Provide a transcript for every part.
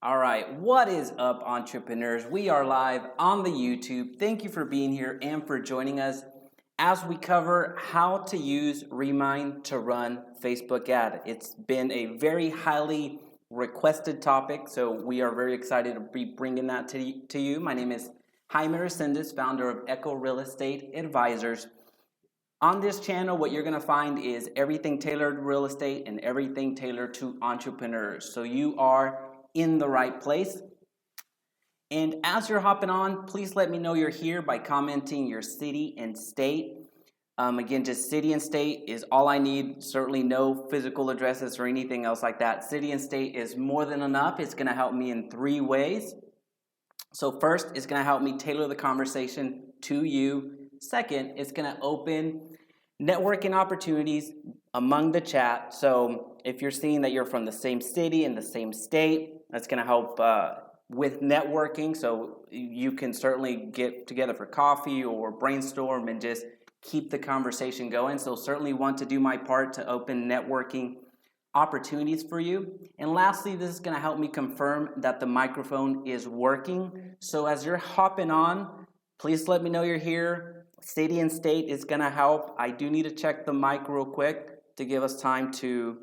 All right, what is up, entrepreneurs? We are live on the YouTube. Thank you for being here and for joining us as we cover how to use Remine to run Facebook ad. It's been a very highly requested topic, so we are very excited to be bringing that to you. My name is Jaime Resendiz, founder of Echo Real Estate Advisors. On this channel, what you're going to find is everything tailored to real estate and everything tailored to entrepreneurs. So you are in the right place. And as you're hopping on, please let me know you're here by commenting your city and state. Again, just city and state is all I need. Certainly no physical addresses or anything else like that. City and state is more than enough. It's going to help me in 3 ways. So first, it's going to help me tailor the conversation to you. Second, it's going to open networking opportunities among the chat. So if you're seeing that you're from the same city and the same state, that's going to help with networking. So you can certainly get together for coffee or brainstorm and just keep the conversation going. So certainly want to do my part to open networking opportunities for you. And lastly, this is going to help me confirm that the microphone is working. So as you're hopping on, please let me know you're here. City and state is going to help. I do need to check the mic real quick to give us time to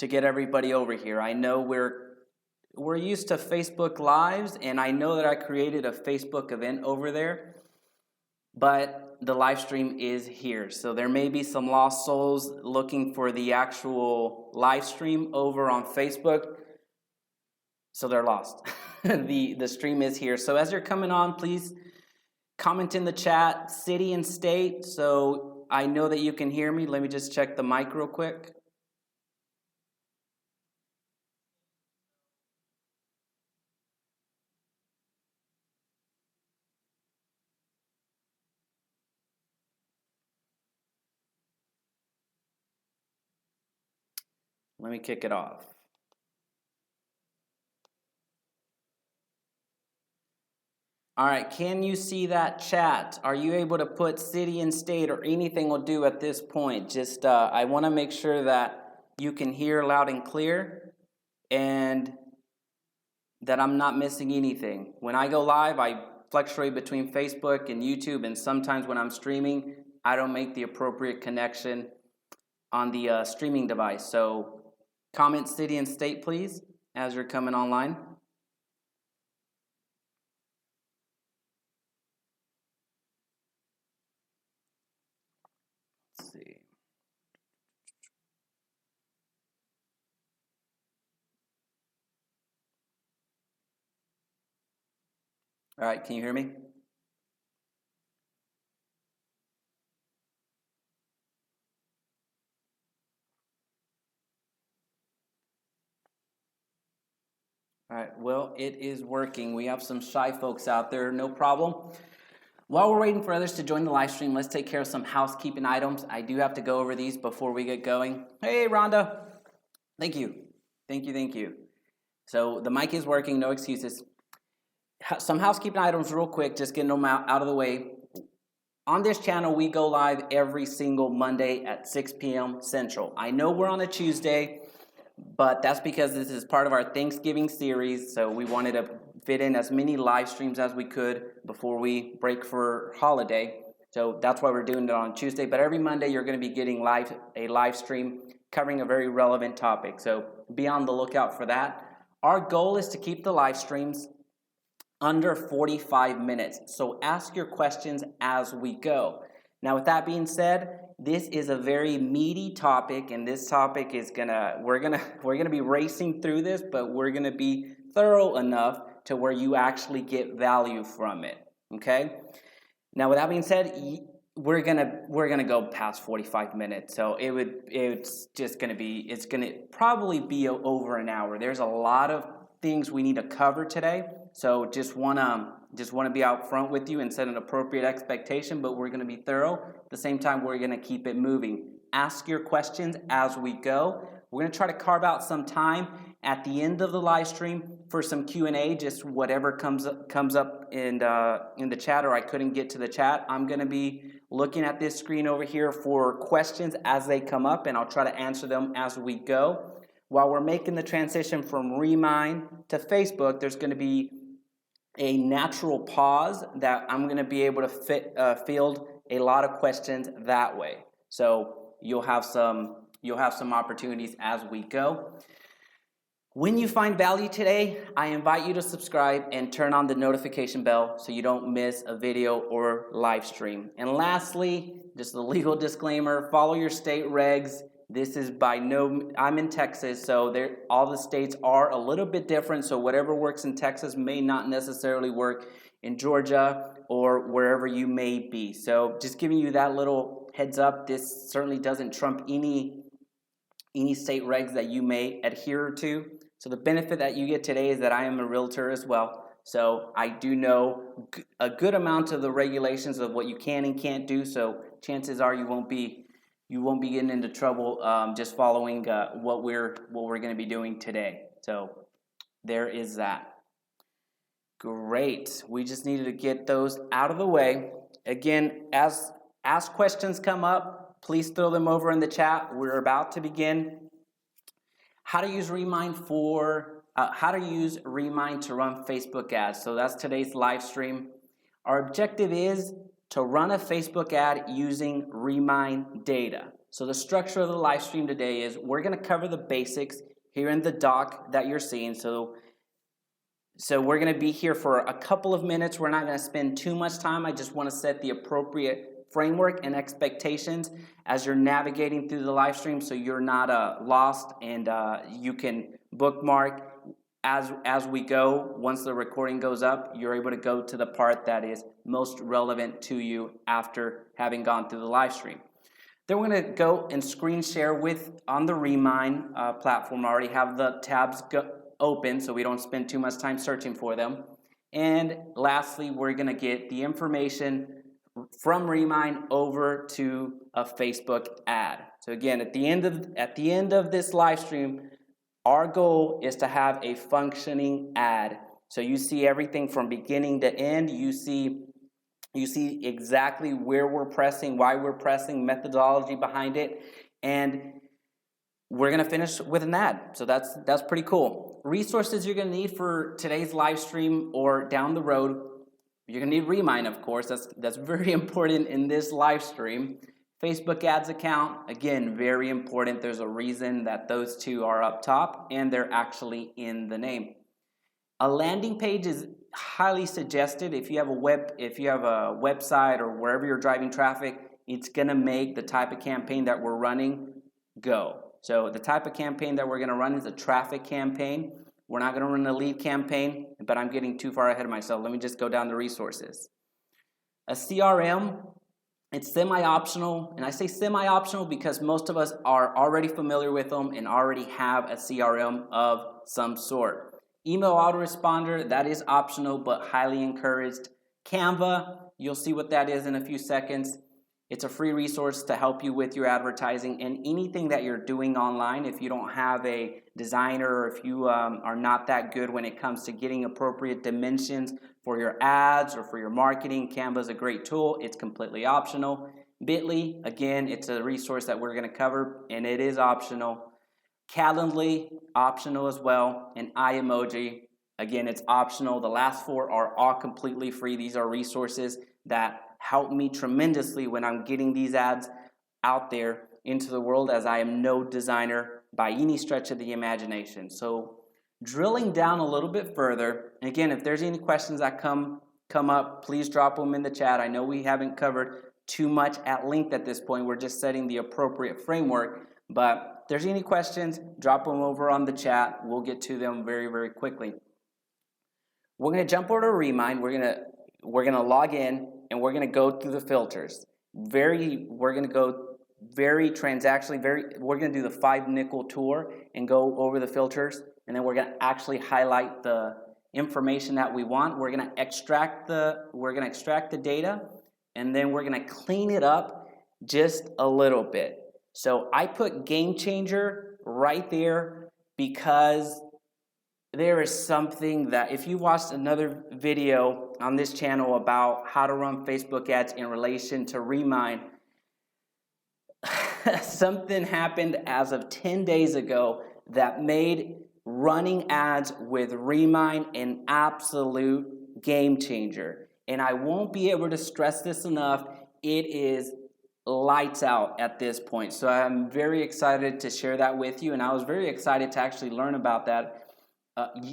get everybody over here. I know we're used to Facebook Lives, and I know that I created a Facebook event over there, but the live stream is here. So there may be some lost souls looking for the actual live stream over on Facebook. So they're lost. The stream is here. So as you're coming on, please comment in the chat, city and state. So I know that you can hear me. Let me just check the mic real quick. Let me kick it off. All right, can you see that chat? Are you able to put city and state or anything will do at this point? Just I want to make sure that you can hear loud and clear and that I'm not missing anything. When I go live, I fluctuate between Facebook and YouTube, and sometimes when I'm streaming, I don't make the appropriate connection on the streaming device. So comment city and state, please, as you're coming online. Let's see. All right, can you hear me? All right, well, it is working. We have some shy folks out there, no problem. While we're waiting for others to join the live stream, let's take care of some housekeeping items. I do have to go over these before we get going. Hey, Rhonda. Thank you. Thank you. So the mic is working, no excuses. Some housekeeping items real quick, just getting them out of the way. On this channel, we go live every single Monday at 6 p.m. Central. I know we're on a Tuesday, but that's because this is part of our Thanksgiving series, so we wanted to fit in as many live streams as we could before we break for holiday. So that's why we're doing it on Tuesday. But every Monday, you're going to be getting a live stream covering a very relevant topic. So be on the lookout for that. Our goal is to keep the live streams under 45 minutes. So ask your questions as we go. Now, with that being said, this is a very meaty topic, and this topic is we're gonna be racing through this, but we're gonna be thorough enough to where you actually get value from it. Okay. Now, with that being said, we're gonna go past 45 minutes, so it's gonna probably be over an hour. There's a lot of things we need to cover today, so just wanna be out front with you and set an appropriate expectation, but we're gonna be thorough. At the same time, we're gonna keep it moving. Ask your questions as we go. We're gonna try to carve out some time at the end of the live stream for some Q&A, just whatever comes up in the chat, or I couldn't get to the chat. I'm gonna be looking at this screen over here for questions as they come up, and I'll try to answer them as we go. while we're making the transition from Remine to Facebook, there's going to be a natural pause that I'm going to be able to field a lot of questions that way. So you'll have some opportunities as we go. When you find value today, I invite you to subscribe and turn on the notification bell so you don't miss a video or live stream. And lastly, just a legal disclaimer, follow your state regs. This is I'm in Texas, so all the states are a little bit different, so whatever works in Texas may not necessarily work in Georgia or wherever you may be. So just giving you that little heads up, this certainly doesn't trump any state regs that you may adhere to. So the benefit that you get today is that I am a realtor as well. So I do know a good amount of the regulations of what you can and can't do. So chances are you won't be getting into trouble just following what we're going to be doing today. So there is that. Great. We just needed to get those out of the way. Again, as questions come up, please throw them over in the chat. We're about to begin. How to use Remine to run Facebook ads. So that's today's live stream. Our objective is to run a Facebook ad using Remine data. So the structure of the live stream today is we're going to cover the basics here in the doc that you're seeing. So we're going to be here for a couple of minutes. We're not going to spend too much time. I just want to set the appropriate framework and expectations as you're navigating through the live stream so you're not lost, and you can bookmark as we go. Once the recording goes up, you're able to go to the part that is most relevant to you after having gone through the live stream. Then we're going to go and screen share on the Remine platform. I already have the tabs open so we don't spend too much time searching for them. And lastly, we're going to get the information from Remine over to a Facebook ad. So again, at the end of this live stream, our goal is to have a functioning ad. So you see everything from beginning to end. You see exactly where we're pressing, why we're pressing, methodology behind it, and we're going to finish with an ad. So that's pretty cool. Resources you're going to need for today's live stream or down the road. You're going to need Remine, of course. That's very important in this live stream. Facebook ads account, again, very important. There's a reason that those two are up top and they're actually in the name. A landing page is highly suggested. If you have a website or wherever you're driving traffic, it's going to make the type of campaign that we're running go. So the type of campaign that we're going to run is a traffic campaign. We're not going to run a lead campaign, but I'm getting too far ahead of myself. Let me just go down the resources. A CRM, it's semi-optional, and I say semi-optional because most of us are already familiar with them and already have a CRM of some sort. Email autoresponder, that is optional but highly encouraged. Canva, you'll see what that is in a few seconds. It's a free resource to help you with your advertising and anything that you're doing online. If you don't have a designer or if you are not that good when it comes to getting appropriate dimensions for your ads or for your marketing, Canva is a great tool. It's completely optional. Bitly, again, it's a resource that we're going to cover and it is optional. Calendly, optional as well. And Emoji, again, it's optional. The last four are all completely free. These are resources that help me tremendously when I'm getting these ads out there into the world, as I am no designer by any stretch of the imagination. So drilling down a little bit further, and again, if there's any questions that come up, please drop them in the chat. I know we haven't covered too much at length at this point. We're just setting the appropriate framework, but if there's any questions, drop them over on the chat. We'll get to them very, very quickly. We're going to jump over to Remine. We're going to log in and we're going to go through the filters. We're going to go very transactionally. We're going to do the 5-nickel tour and go over the filters, and then we're going to actually highlight the information that we want. We're going to extract the data, and then we're going to clean it up just a little bit. So I put game changer right there because there is something that if you watched another video on this channel about how to run Facebook ads in relation to Remine, something happened as of 10 days ago that made running ads with Remine an absolute game changer. And I won't be able to stress this enough. It is lights out at this point. So I'm very excited to share that with you. And I was very excited to actually learn about that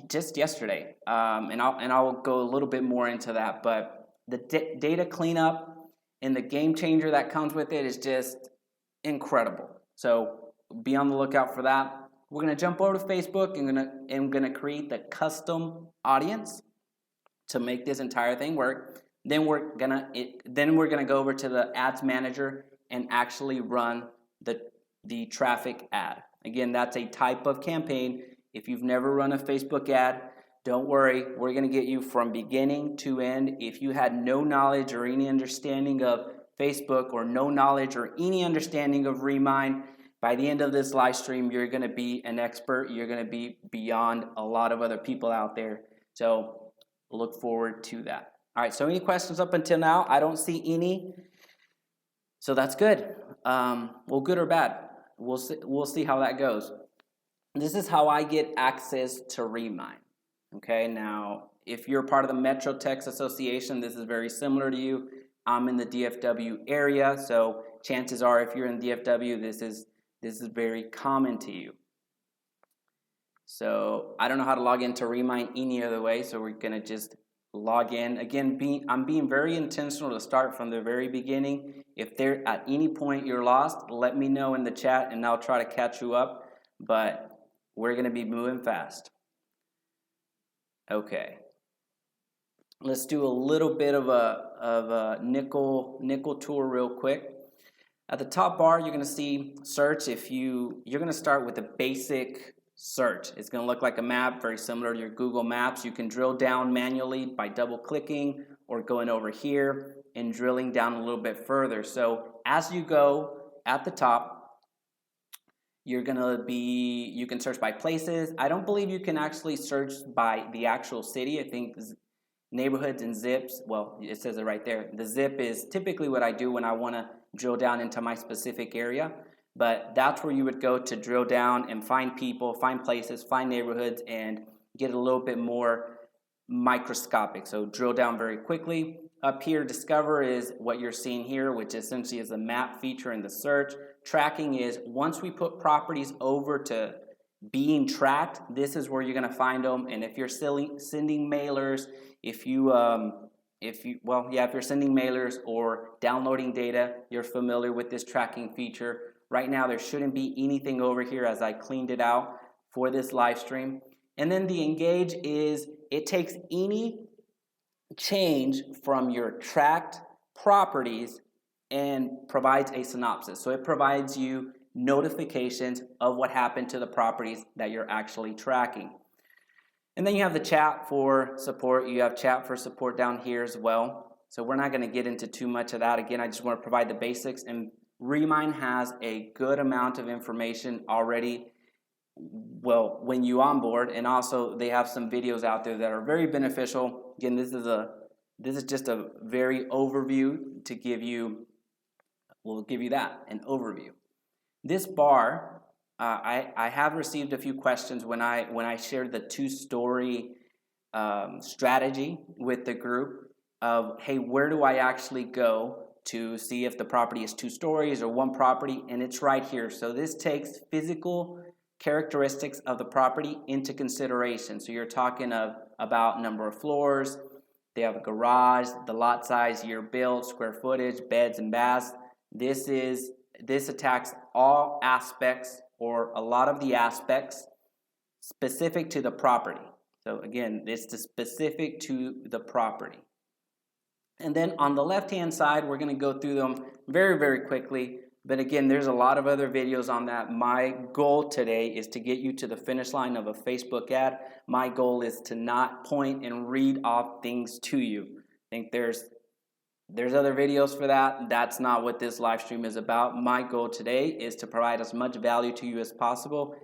just yesterday. And I'll go a little bit more into that. But the data cleanup and the game changer that comes with it is just incredible. So be on the lookout for that. We're going to jump over to Facebook and I'm going to create the custom audience to make this entire thing work. Then we're going to go over to the ads manager and actually run the traffic ad. Again, that's a type of campaign. If you've never run a Facebook ad, don't worry. We're going to get you from beginning to end. If you had no knowledge or any understanding of Facebook or no knowledge or any understanding of Remine, by the end of this live stream, you're going to be an expert. You're going to be beyond a lot of other people out there. So look forward to that. All right, so any questions up until now? I don't see any. So that's good. Well, good or bad. We'll see how that goes. This is how I get access to Remine. Okay, now, if you're part of the Metro Tex Association, this is very similar to you. I'm in the DFW area, so chances are if you're in DFW, this is very common to you. So I don't know how to log into Remine any other way, so we're going to just log in. Again, I'm being very intentional to start from the very beginning. If there at any point you're lost, let me know in the chat and I'll try to catch you up, but we're going to be moving fast. Okay. Let's do a little bit of a nickel tour real quick. At the top bar, you're going to see search. You're going to start with a basic search. It's going to look like a map, very similar to your Google Maps. You can drill down manually by double clicking or going over here and drilling down a little bit further. So as you go at the top, you can search by places. I don't believe you can actually search by the actual city. I think neighborhoods and zips, well, it says it right there. The zip is typically what I do when I want to drill down into my specific area. But that's where you would go to drill down and find people, find places, find neighborhoods, and get a little bit more microscopic. So drill down very quickly. Up here, discover is what you're seeing here, which essentially is the map feature in the search. Tracking is once we put properties over to being tracked, this is where you're going to find them. And if you're sending mailers, if you're sending mailers or downloading data, you're familiar with this tracking feature. Right now, there shouldn't be anything over here as I cleaned it out for this live stream. And then the engage is it takes any change from your tracked properties and provides a synopsis. So it provides you notifications of what happened to the properties that you're actually tracking. And then you have the chat for support. You have chat for support down here as well. So we're not going to get into too much of that. Again, I just want to provide the basics. And Remine has a good amount of information already, well, when you onboard. And also they have some videos out there that are very beneficial. Again, this is just a very overview to give you, we'll give you that, an overview. This bar, I have received a few questions when I shared the two-story strategy with the group of, hey, where do I actually go to see if the property is 2 stories or 1 property? And it's right here. So this takes physical characteristics of the property into consideration. So you're talking about number of floors, they have a garage, the lot size, year built, square footage, beds and baths. This attacks all aspects or a lot of the aspects specific to the property. So again, it's specific to the property. And then on the left-hand side, we're going to go through them very, very quickly. But again, there's a lot of other videos on that. My goal today is to get you to the finish line of a Facebook ad. My goal is to not point and read off things to you. I think there's other videos for that. That's not what this live stream is about. My goal today is to provide as much value to you as possible.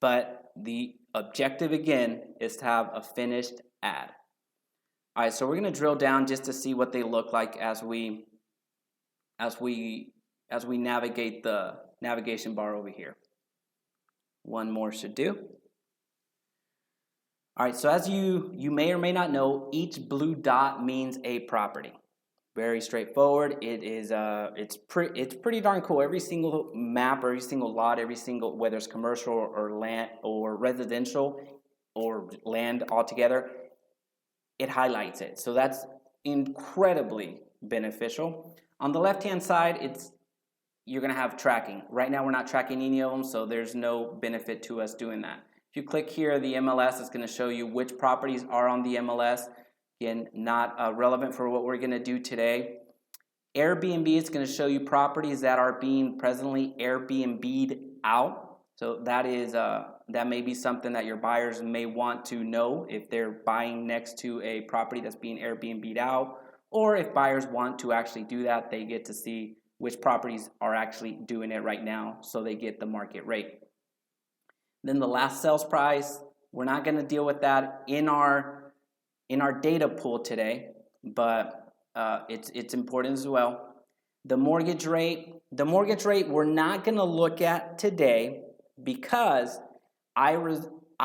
But the objective, again, is to have a finished ad. All right, so we're going to drill down just to see what they look like as we navigate the navigation bar over here. One more should do. All right, so as you may or may not know, each blue dot means a property. Very straightforward. It is it's pretty darn cool. Every single map, every single lot, every single, whether it's commercial or land or residential or land altogether, it highlights it. So that's incredibly beneficial. On the left-hand side, you're going to have tracking. Right now, we're not tracking any of them, so there's no benefit to us doing that. If you click here, the MLS is going to show you which properties are on the MLS. Again, not relevant for what we're going to do today. Airbnb is going to show you properties that are being presently Airbnb'd out. So that may be something that your buyers may want to know if they're buying next to a property that's being Airbnb'd out, or if buyers want to actually do that, they get to see which properties are actually doing it right now, so they get the market rate. Then the last sales price, we're not going to deal with that in our data pool today, but it's important as well. The mortgage rate we're not going to look at today because I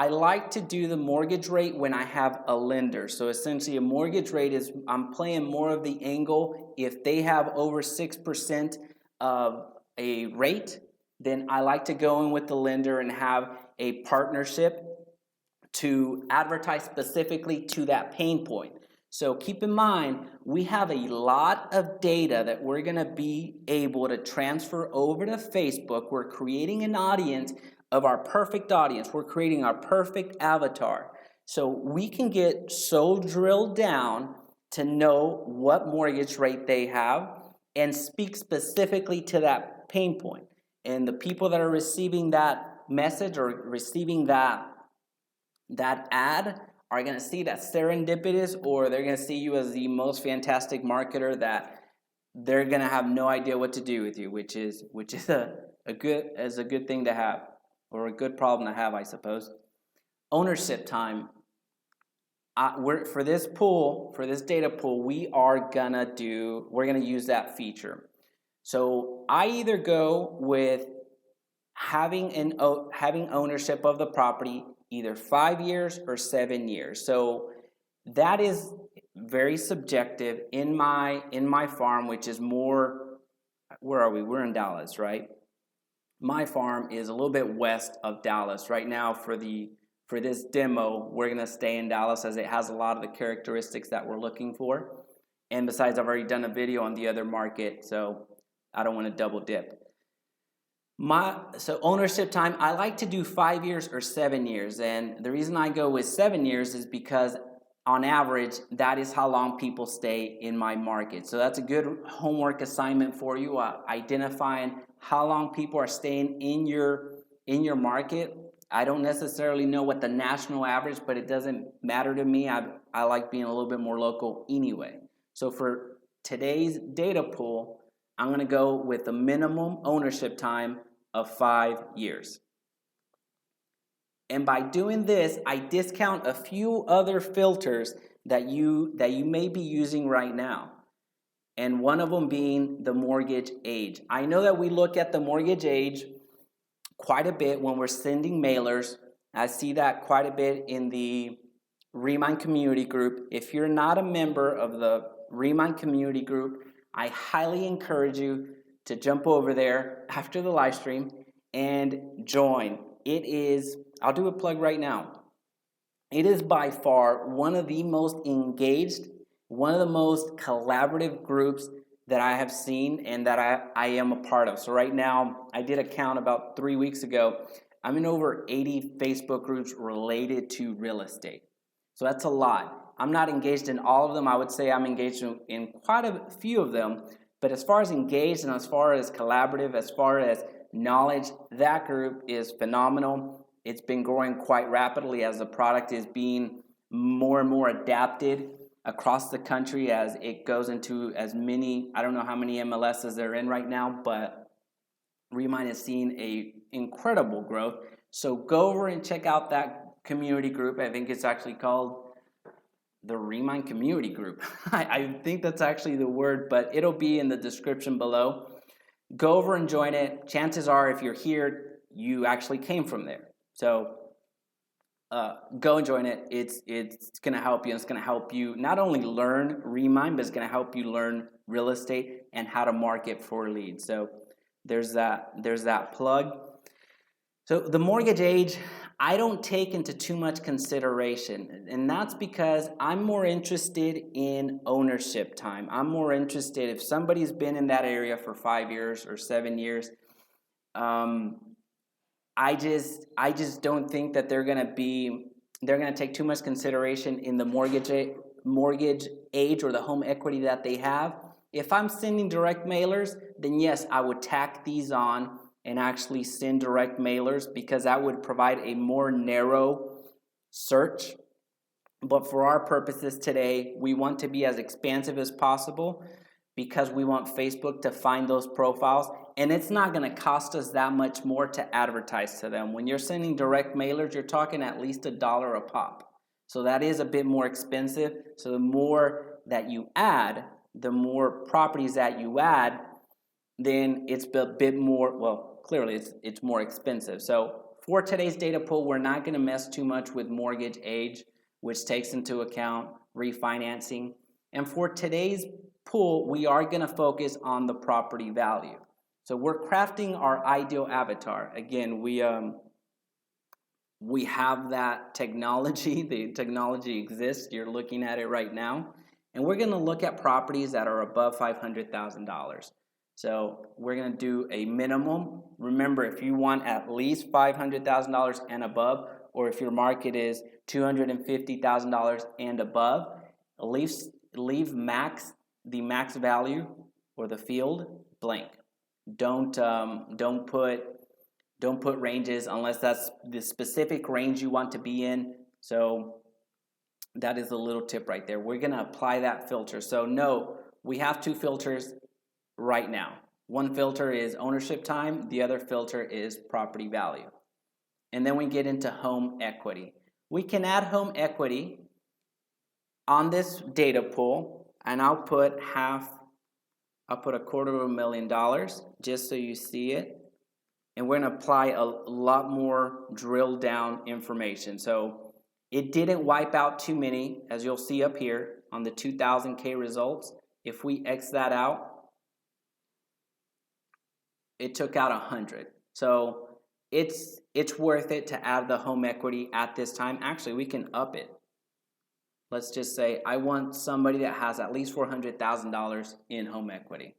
like to do the mortgage rate when I have a lender. So essentially a mortgage rate is, I'm playing more of the angle. If they have over 6% of a rate, then I like to go in with the lender and have a partnership to advertise specifically to that pain point. So keep in mind, we have a lot of data that we're going to be able to transfer over to Facebook. We're creating an audience of our perfect audience. We're creating our perfect avatar. So we can get so drilled down to know what mortgage rate they have and speak specifically to that pain point. And the people that are receiving that message or receiving that ad are going to see that serendipitous, or they're going to see you as the most fantastic marketer that they're going to have no idea what to do with you, which is a good thing to have, or a good problem to have, I suppose. Ownership time. For this data pool, we're gonna use that feature. So I either go with having ownership of the property either 5 years or 7 years. So that is very subjective in my farm, which is more, where are we? We're in Dallas, right? My farm is a little bit west of Dallas. Right now for this demo, we're going to stay in Dallas as it has a lot of the characteristics that we're looking for. And besides, I've already done a video on the other market, so I don't want to double dip. So ownership time, I like to do 5 years or 7 years. And the reason I go with 7 years is because on average, that is how long people stay in my market. So that's a good homework assignment for you, identifying how long people are staying in your market. I don't necessarily know what the national average, but it doesn't matter to me. I like being a little bit more local anyway. So for today's data pool, I'm going to go with the minimum ownership time of 5 years. And by doing this, I discount a few other filters that you may be using right now. And one of them being the mortgage age. I know that we look at the mortgage age quite a bit when we're sending mailers. I see that quite a bit in the Remine community group. If you're not a member of the Remine community group, I highly encourage you to jump over there after the live stream and join. It is, I'll do a plug right now. It is by far one of the most engaged, one of the most collaborative groups that I have seen and that I am a part of. So right now, I did a count about 3 weeks ago. I'm in over 80 Facebook groups related to real estate. So that's a lot. I'm not engaged in all of them. I would say I'm engaged in quite a few of them. But as far as engaged and as far as collaborative, as far as knowledge, that group is phenomenal. It's been growing quite rapidly as the product is being more and more adapted across the country as it goes into as many, I don't know how many MLSs they're in right now, but Remine is seeing a incredible growth. So go over and check out that community group. I think it's actually called the Remine community group. I think that's actually the word, but it'll be in the description below. Go over and join it. Chances are if you're here, you actually came from there. So go and join it. It's going to help you. And it's going to help you not only learn Remine, but it's going to help you learn real estate and how to market for leads. So there's that plug. So the mortgage age, I don't take into too much consideration, and that's because I'm more interested in ownership time. I'm more interested if somebody's been in that area for 5 years or 7 years. I just don't think that they're gonna take too much consideration in the mortgage age or the home equity that they have. If I'm sending direct mailers, then yes, I would tack these on and actually send direct mailers, because that would provide a more narrow search. But for our purposes today, we want to be as expansive as possible because we want Facebook to find those profiles, and it's not going to cost us that much more to advertise to them. When you're sending direct mailers, you're talking at least $1 a pop. So that is a bit more expensive. So the more that you add, the more properties that you add, then it's a bit more, well, clearly it's more expensive. So for today's data pool, we're not going to mess too much with mortgage age, which takes into account refinancing. And for today's pool, we are going to focus on the property value. So we're crafting our ideal avatar. Again, we have that technology. The technology exists. You're looking at it right now. And we're going to look at properties that are above $500,000. So we're going to do a minimum. Remember, if you want at least $500,000 and above, or if your market is $250,000 and above, leave the max value or the field blank. Don't put ranges unless that's the specific range you want to be in. So that is a little tip right there. We're going to apply that filter. So no, we have two filters right now. One filter is ownership time, the other filter is property value. And then we get into home equity. We can add home equity on this data pool, and I'll put $250,000 just so you see it. And we're going to apply a lot more drill down information. So it didn't wipe out too many, as you'll see up here on the 2000K results. If we X that out, it took out 100. So it's worth it to add the home equity at this time. Actually, we can up it. Let's just say I want somebody that has at least $400,000 in home equity.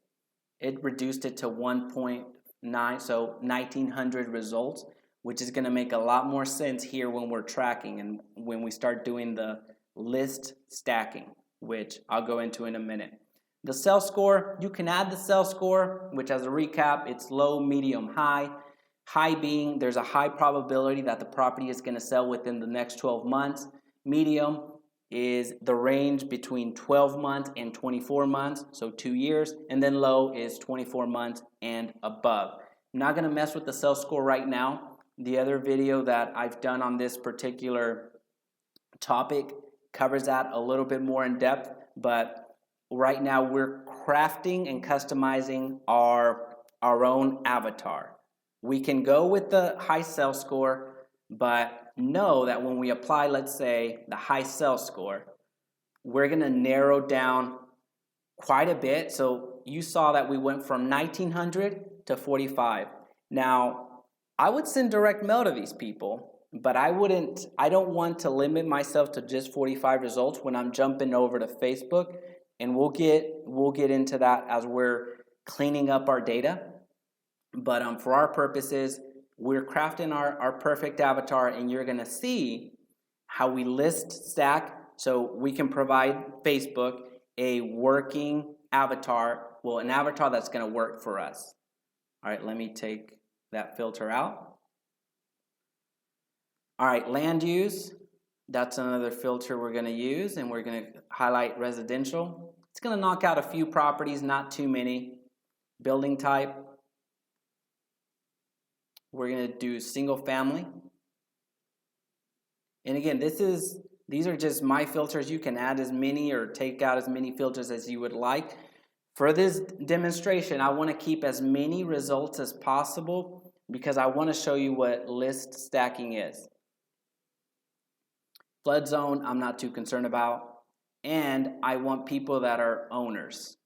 It reduced it to 1.9, so 1,900 results, which is going to make a lot more sense here when we're tracking and when we start doing the list stacking, which I'll go into in a minute. The sales score, you can add the sales score, which as a recap, it's low, medium, high. High being there's a high probability that the property is going to sell within the next 12 months. Medium is the range between 12 months and 24 months, so 2 years. And then low is 24 months and above. I'm not going to mess with the sales score right now. The other video that I've done on this particular topic covers that a little bit more in depth, but right now we're crafting and customizing our own avatar. We can go with the high sales score, but know that when we apply, let's say, the high sales score, we're going to narrow down quite a bit. So you saw that we went from 1,900 to 45. Now, I would send direct mail to these people, but I don't want to limit myself to just 45 results when I'm jumping over to Facebook. And we'll get into that as we're cleaning up our data. But for our purposes, we're crafting our perfect avatar, and you're going to see how we list stack so we can provide Facebook a working avatar, well, an avatar that's going to work for us. All right, let me take that filter out. All right, land use. That's another filter we're going to use, and we're going to highlight residential. It's going to knock out a few properties, not too many. Building type. We're going to do single family. And again, these are just my filters. You can add as many or take out as many filters as you would like. For this demonstration, I want to keep as many results as possible because I want to show you what list stacking is. Flood zone, I'm not too concerned about. And I want people that are owners.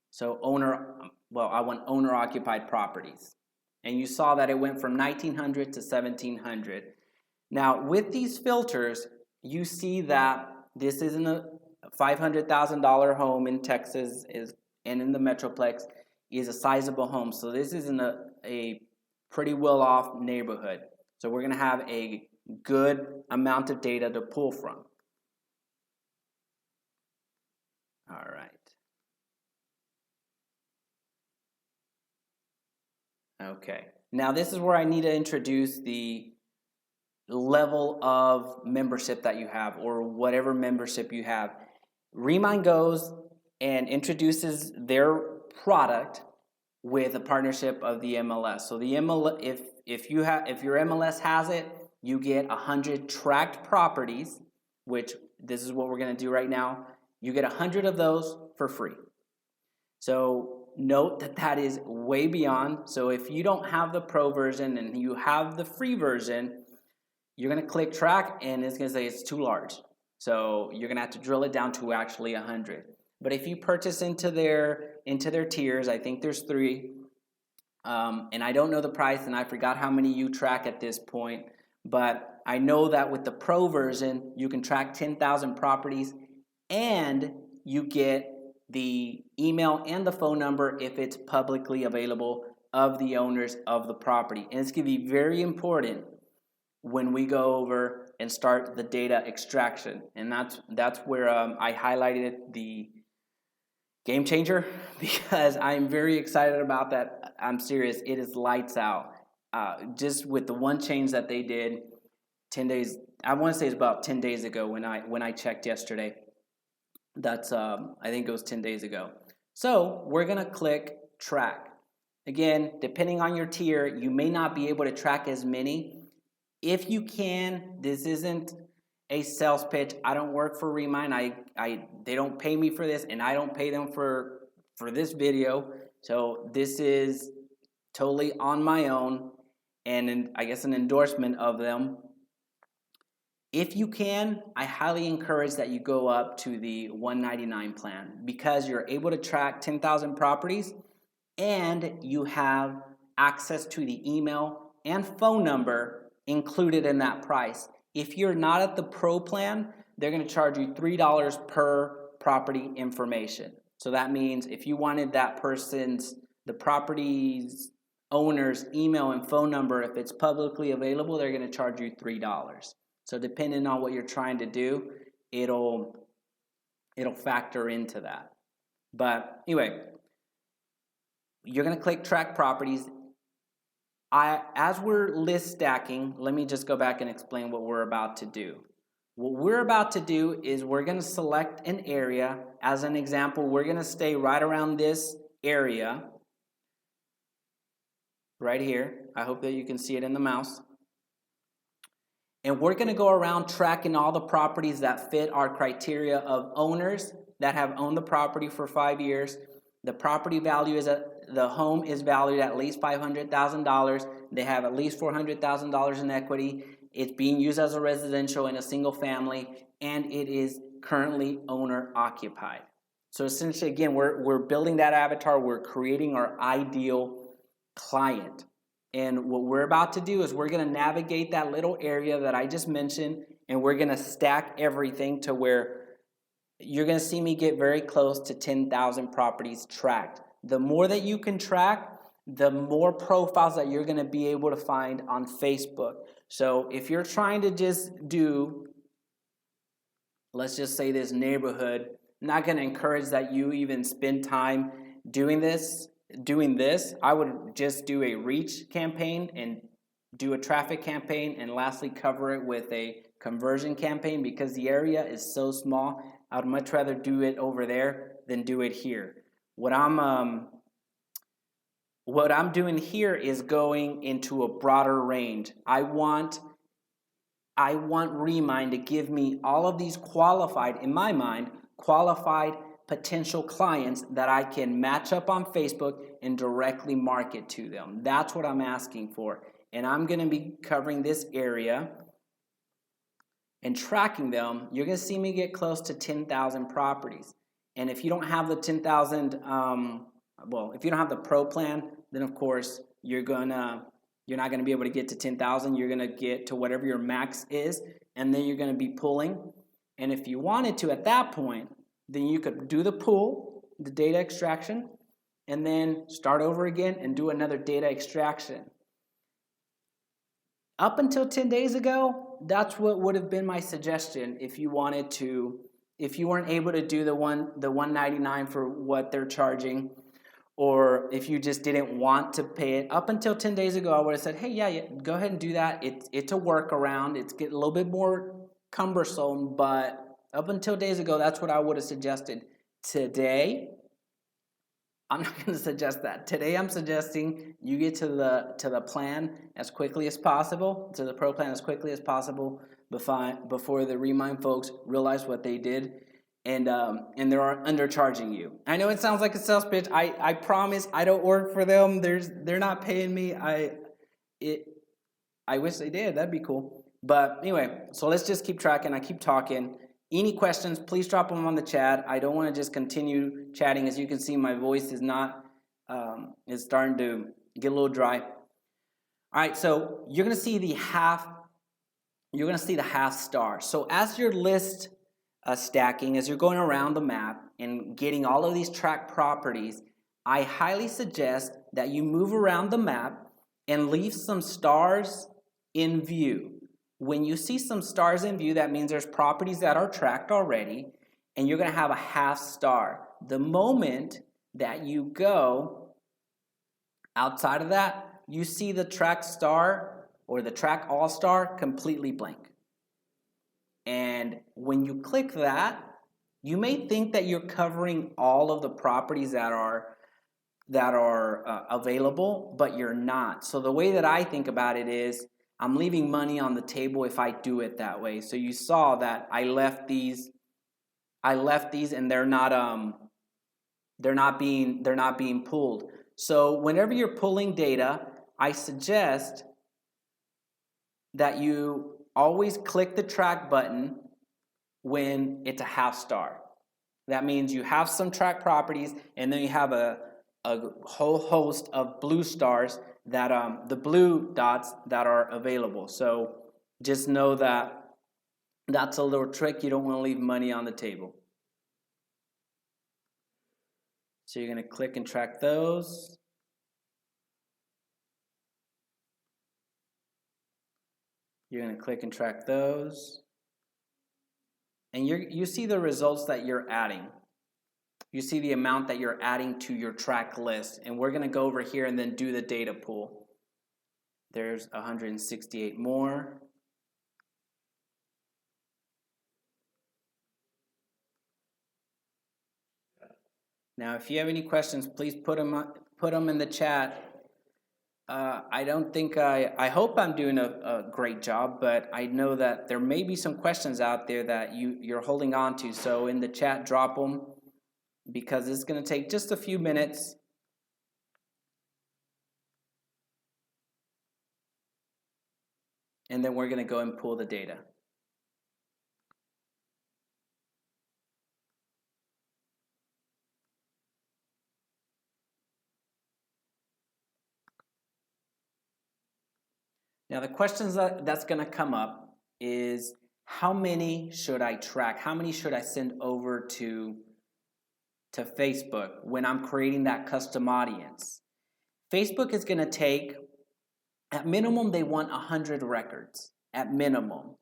So I want owner-occupied properties. And you saw that it went from 1900 to 1700. Now, with these filters, you see that this isn't a $500,000 home in Texas and in the Metroplex is a sizable home. So this isn't a pretty well-off neighborhood. So we're going to have a good amount of data to pull from. All right. Okay. Now this is where I need to introduce the level of membership that you have, or whatever membership you have. Remine goes and introduces their product with a partnership of the MLS. So the MLS, if your MLS has it, you get 100 tracked properties, which this is what we're going to do right now. You get 100 of those for free. So note that that is way beyond. So if you don't have the pro version and you have the free version, you're going to click track and it's going to say it's too large. So you're going to have to drill it down to actually 100. But if you purchase into their tiers, I think there's 3, and I don't know the price, and I forgot how many you track at this point, but I know that with the pro version, you can track 10,000 properties, and you get the email and the phone number if it's publicly available of the owners of the property. And it's going to be very important when we go over and start the data extraction. And that's where I highlighted the game changer, because I'm very excited about that. I'm serious. It is lights out. Just with the one change that they did 10 days, I want to say it's about 10 days ago when I checked yesterday. That's I think it was 10 days ago. So we're going to click track. Again, depending on your tier, you may not be able to track as many. If you can, this isn't a sales pitch. I don't work for Remine. They don't pay me for this, and I don't pay them for this video. So this is totally on my own, and I guess an endorsement of them. If you can, I highly encourage that you go up to the $199 plan, because you're able to track 10,000 properties and you have access to the email and phone number included in that price. If you're not at the pro plan, they're going to charge you $3 per property information. So that means if you wanted the property's owner's email and phone number, if it's publicly available, they're going to charge you $3. So depending on what you're trying to do, it'll factor into that. But anyway, you're going to click track properties. As we're list stacking, let me just go back and explain what we're about to do. What we're about to do is we're going to select an area. As an example, we're going to stay right around this area right here. I hope that you can see it in the mouse. And we're going to go around tracking all the properties that fit our criteria of owners that have owned the property for 5 years. The property value is the home is valued at least $500,000. They have at least $400,000 in equity. It's being used as a residential in a single family, and it is currently owner occupied. So essentially, again, we're building that avatar. We're creating our ideal client. And what we're about to do is we're going to navigate that little area that I just mentioned, and we're going to stack everything to where you're going to see me get very close to 10,000 properties tracked. The more that you can track, the more profiles that you're going to be able to find on Facebook. So if you're trying to just do, let's just say this neighborhood, I'm not going to encourage that you even spend time doing this. I would just do a reach campaign and do a traffic campaign, and lastly cover it with a conversion campaign, because the area is so small. I would much rather do it over there than do it here. What I'm doing here is going into a broader range. I want Remine to give me all of these qualified, in my mind, qualified potential clients that I can match up on Facebook and directly market to them. That's what I'm asking for. And I'm going to be covering this area and tracking them. You're going to see me get close to 10,000 properties. And if you don't have the 10,000, if you don't have the pro plan, then of course you're not going to be able to get to 10,000. You're going to get to whatever your max is, and then you're going to be pulling. And if you wanted to at that point, then you could do the pull, the data extraction, and then start over again and do another data extraction. Up until 10 days ago, that's what would have been my suggestion if you wanted to, if you weren't able to do the $199 for what they're charging, or if you just didn't want to pay it. Up until 10 days ago, I would have said, hey, yeah, go ahead and do that. It's a workaround. It's getting a little bit more cumbersome, but up until days ago, that's what I would have suggested. Today, I'm not going to suggest that. Today, I'm suggesting you get to the plan as quickly as possible, to the pro plan as quickly as possible, before the Remine folks realize what they did, and they're undercharging you. I know it sounds like a sales pitch. I promise I don't work for them. They're not paying me. I wish they did. That'd be cool. But anyway, so let's just keep tracking. I keep talking. Any questions, please drop them on the chat. I don't want to just continue chatting. As you can see, my voice is is starting to get a little dry. All right, so you're going to see the half star. So as your list stacking, as you're going around the map and getting all of these tracked properties, I highly suggest that you move around the map and leave some stars in view. When you see some stars in view, that means there's properties that are tracked already, and you're going to have a half star. The moment that you go outside of that, you see the track star or the track all star completely blank. And when you click that, you may think that you're covering all of the properties that are available, but you're not. So the way that I think about it is, I'm leaving money on the table if I do it that way. So you saw that I left these and they're not being pulled. So whenever you're pulling data, I suggest that you always click the track button when it's a half star. That means you have some track properties, and then you have a whole host of blue stars, that the blue dots that are available. So just know that that's a little trick. You don't want to leave money on the table. So you're going to click and track those. You're going to click and track those. And you see the results that you're adding. You see the amount that you're adding to your track list. And we're going to go over here and then do the data pool. There's 168 more. Now, if you have any questions, please put them in the chat. I hope I'm doing a great job, but I know that there may be some questions out there that you're holding on to. So in the chat, drop them, because it's going to take just a few minutes. And then we're going to go and pull the data. Now the questions that's going to come up is, how many should I track? How many should I send over to Facebook when I'm creating that custom audience? Facebook is going to take, at minimum, they want 100 records, at minimum.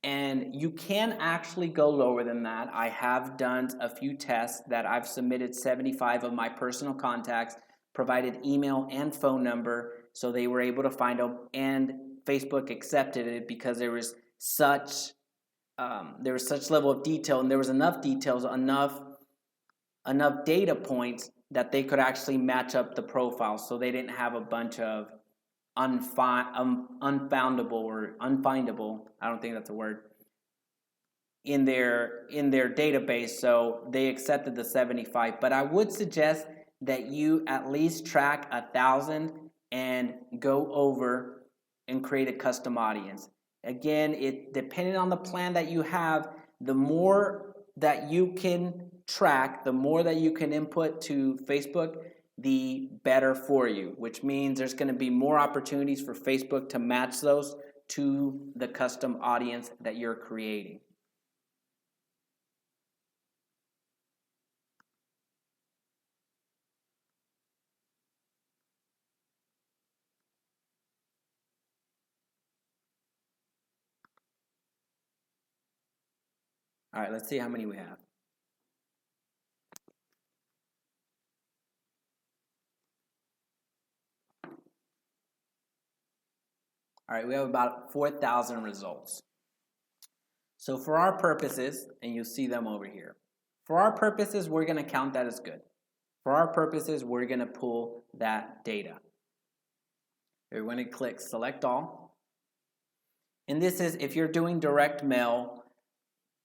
And you can actually go lower than that. I have done a few tests that I've submitted 75 of my personal contacts, provided email and phone number, so they were able to find them, and Facebook accepted it because there was such level of detail, and there was enough details, enough data points that they could actually match up the profile, so they didn't have a bunch of unfoundable or unfindable, I don't think that's a word, in their database, so they accepted the 75. But I would suggest that you at least track 1,000 and go over and create a custom audience. Again, it depending on the plan that you have, the more that you can track, the more that you can input to Facebook, the better for you, which means there's going to be more opportunities for Facebook to match those to the custom audience that you're creating. All right, let's see how many we have. All right, we have about 4,000 results. So for our purposes, and you'll see them over here, for our purposes, we're going to count that as good. For our purposes, we're going to pull that data. We're going to click Select All. And this is, if you're doing direct mail,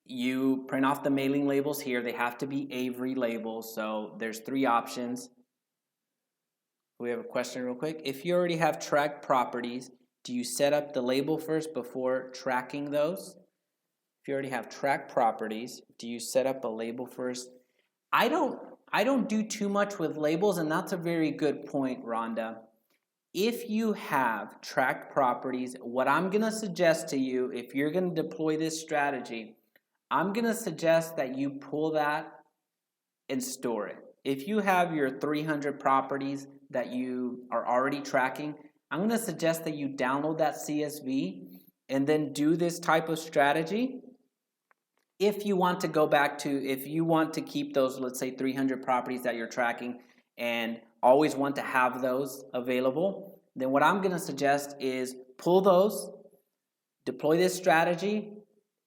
you print off the mailing labels here. They have to be Avery labels, so there's 3 options. We have a question real quick. If you already have tracked properties, do you set up the label first before tracking those? If you already have tracked properties, do you set up a label first? I don't do too much with labels, and that's a very good point, Rhonda. If you have tracked properties, what I'm going to suggest to you, if you're going to deploy this strategy, I'm going to suggest that you pull that and store it. If you have your 300 properties that you are already tracking, I'm going to suggest that you download that CSV and then do this type of strategy. If you want to go back to, if you want to keep those, let's say 300 properties that you're tracking and always want to have those available, then what I'm going to suggest is pull those, deploy this strategy,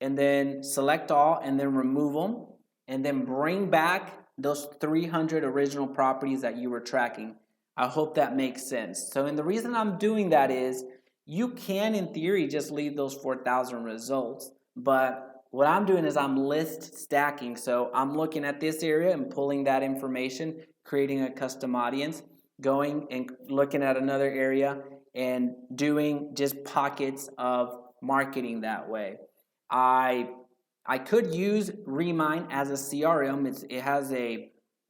and then select all and then remove them, and then bring back those 300 original properties that you were tracking. I hope that makes sense. So, and the reason I'm doing that is you can, in theory, just leave those 4,000 results, but what I'm doing is I'm list stacking. So I'm looking at this area and pulling that information, creating a custom audience, going and looking at another area and doing just pockets of marketing that way. I could use Remine as a CRM.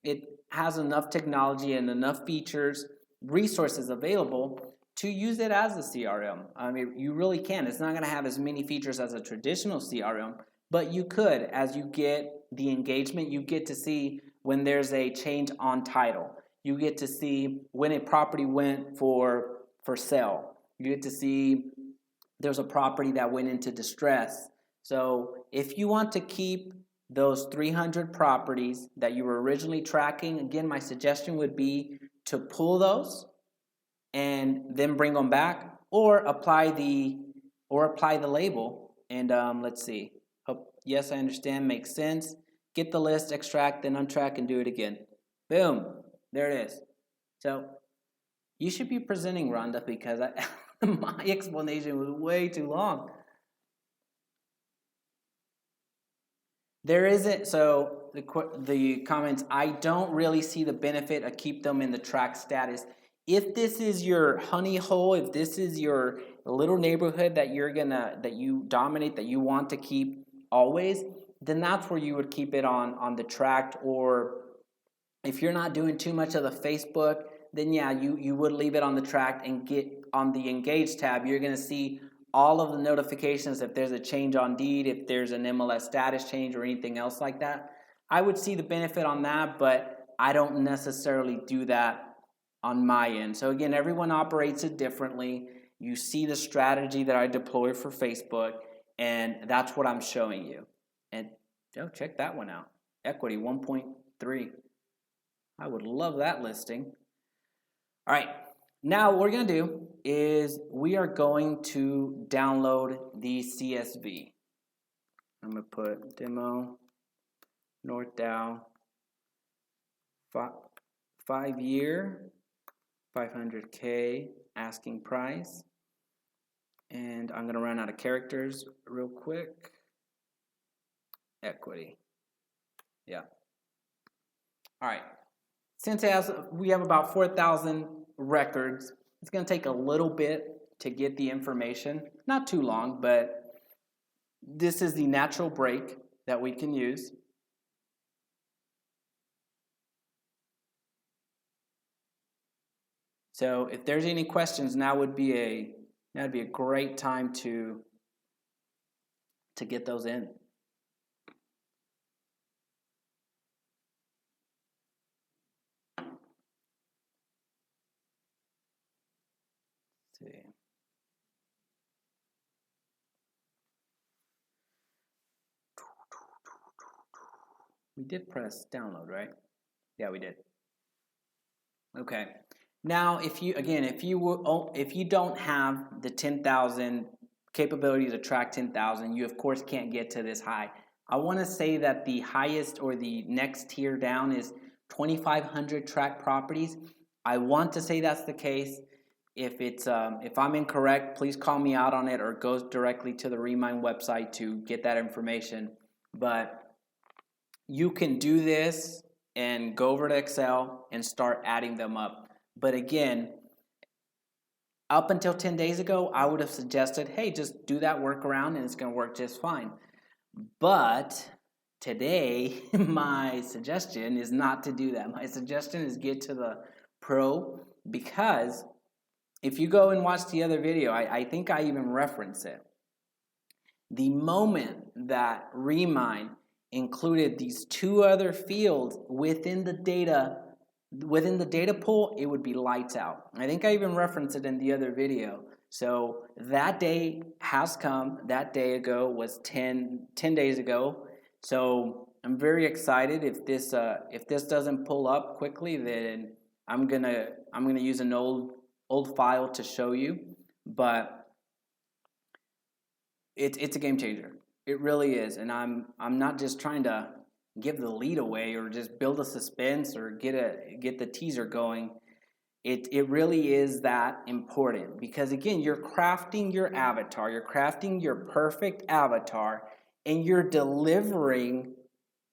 It has enough technology and enough features, resources available to use it as a CRM. I mean, you really can. It's not going to have as many features as a traditional CRM, but you could, as you get the engagement, you get to see when there's a change on title. You get to see when a property went for sale. You get to see there's a property that went into distress. So if you want to keep those 300 properties that you were originally tracking, again, my suggestion would be to pull those and then bring them back, or apply the label. And let's see. Yes, I understand. Makes sense. Get the list, extract, then untrack, and do it again. Boom. There it is. So you should be presenting, Rhonda, because my explanation was way too long. There isn't, so the comments, I don't really see the benefit of keep them in the track status. If this is your honey hole, if this is your little neighborhood that you dominate, that you want to keep always, then that's where you would keep it on the tracked. Or if you're not doing too much of the Facebook, then yeah, you would leave it on the tracked and get on the engage tab. You're going to see all of the notifications if there's a change on deed, if there's an MLS status change or anything else like that. I would see the benefit on that, but I don't necessarily do that on my end. So again, everyone operates it differently. You see the strategy that I deploy for Facebook, and that's what I'm showing you. And check that one out. Equity 1.3. I would love that listing. All right. Now what we're going to do is we are going to download the CSV. I'm going to put demo, North Dow, 5-year, 500K asking price. And I'm going to run out of characters real quick. equity. Yeah. All right. Since we have about 4,000 records, it's going to take a little bit to get the information. Not too long, but this is the natural break that we can use. So if there's any questions, now would be a great time to get those in. Let's see. We did press download, right? Yeah, we did. Okay. Now, if you don't have the 10,000 capability to track 10,000, you of course can't get to this high. I want to say that the highest or the next tier down is 2,500 track properties. I want to say that's the case. If I'm incorrect, please call me out on it or go directly to the Remine website to get that information. But you can do this and go over to Excel and start adding them up. But again, up until 10 days ago, I would have suggested, hey, just do that workaround and it's going to work just fine. But today, my suggestion is not to do that. My suggestion is get to the Pro, because if you go and watch the other video, I think I even reference it. The moment that Remine included these two other fields within the data pool, it would be lights out. I think I even referenced it in the other video. So that day has come. That day ago was 10 days ago. So I'm very excited. If this doesn't pull up quickly, then I'm gonna use an old file to show you. But it's a game changer. It really is, and I'm not just trying to give the lead away or just build a suspense or get the teaser going. It really is that important, because again, you're crafting your avatar, you're crafting your perfect avatar, and you're delivering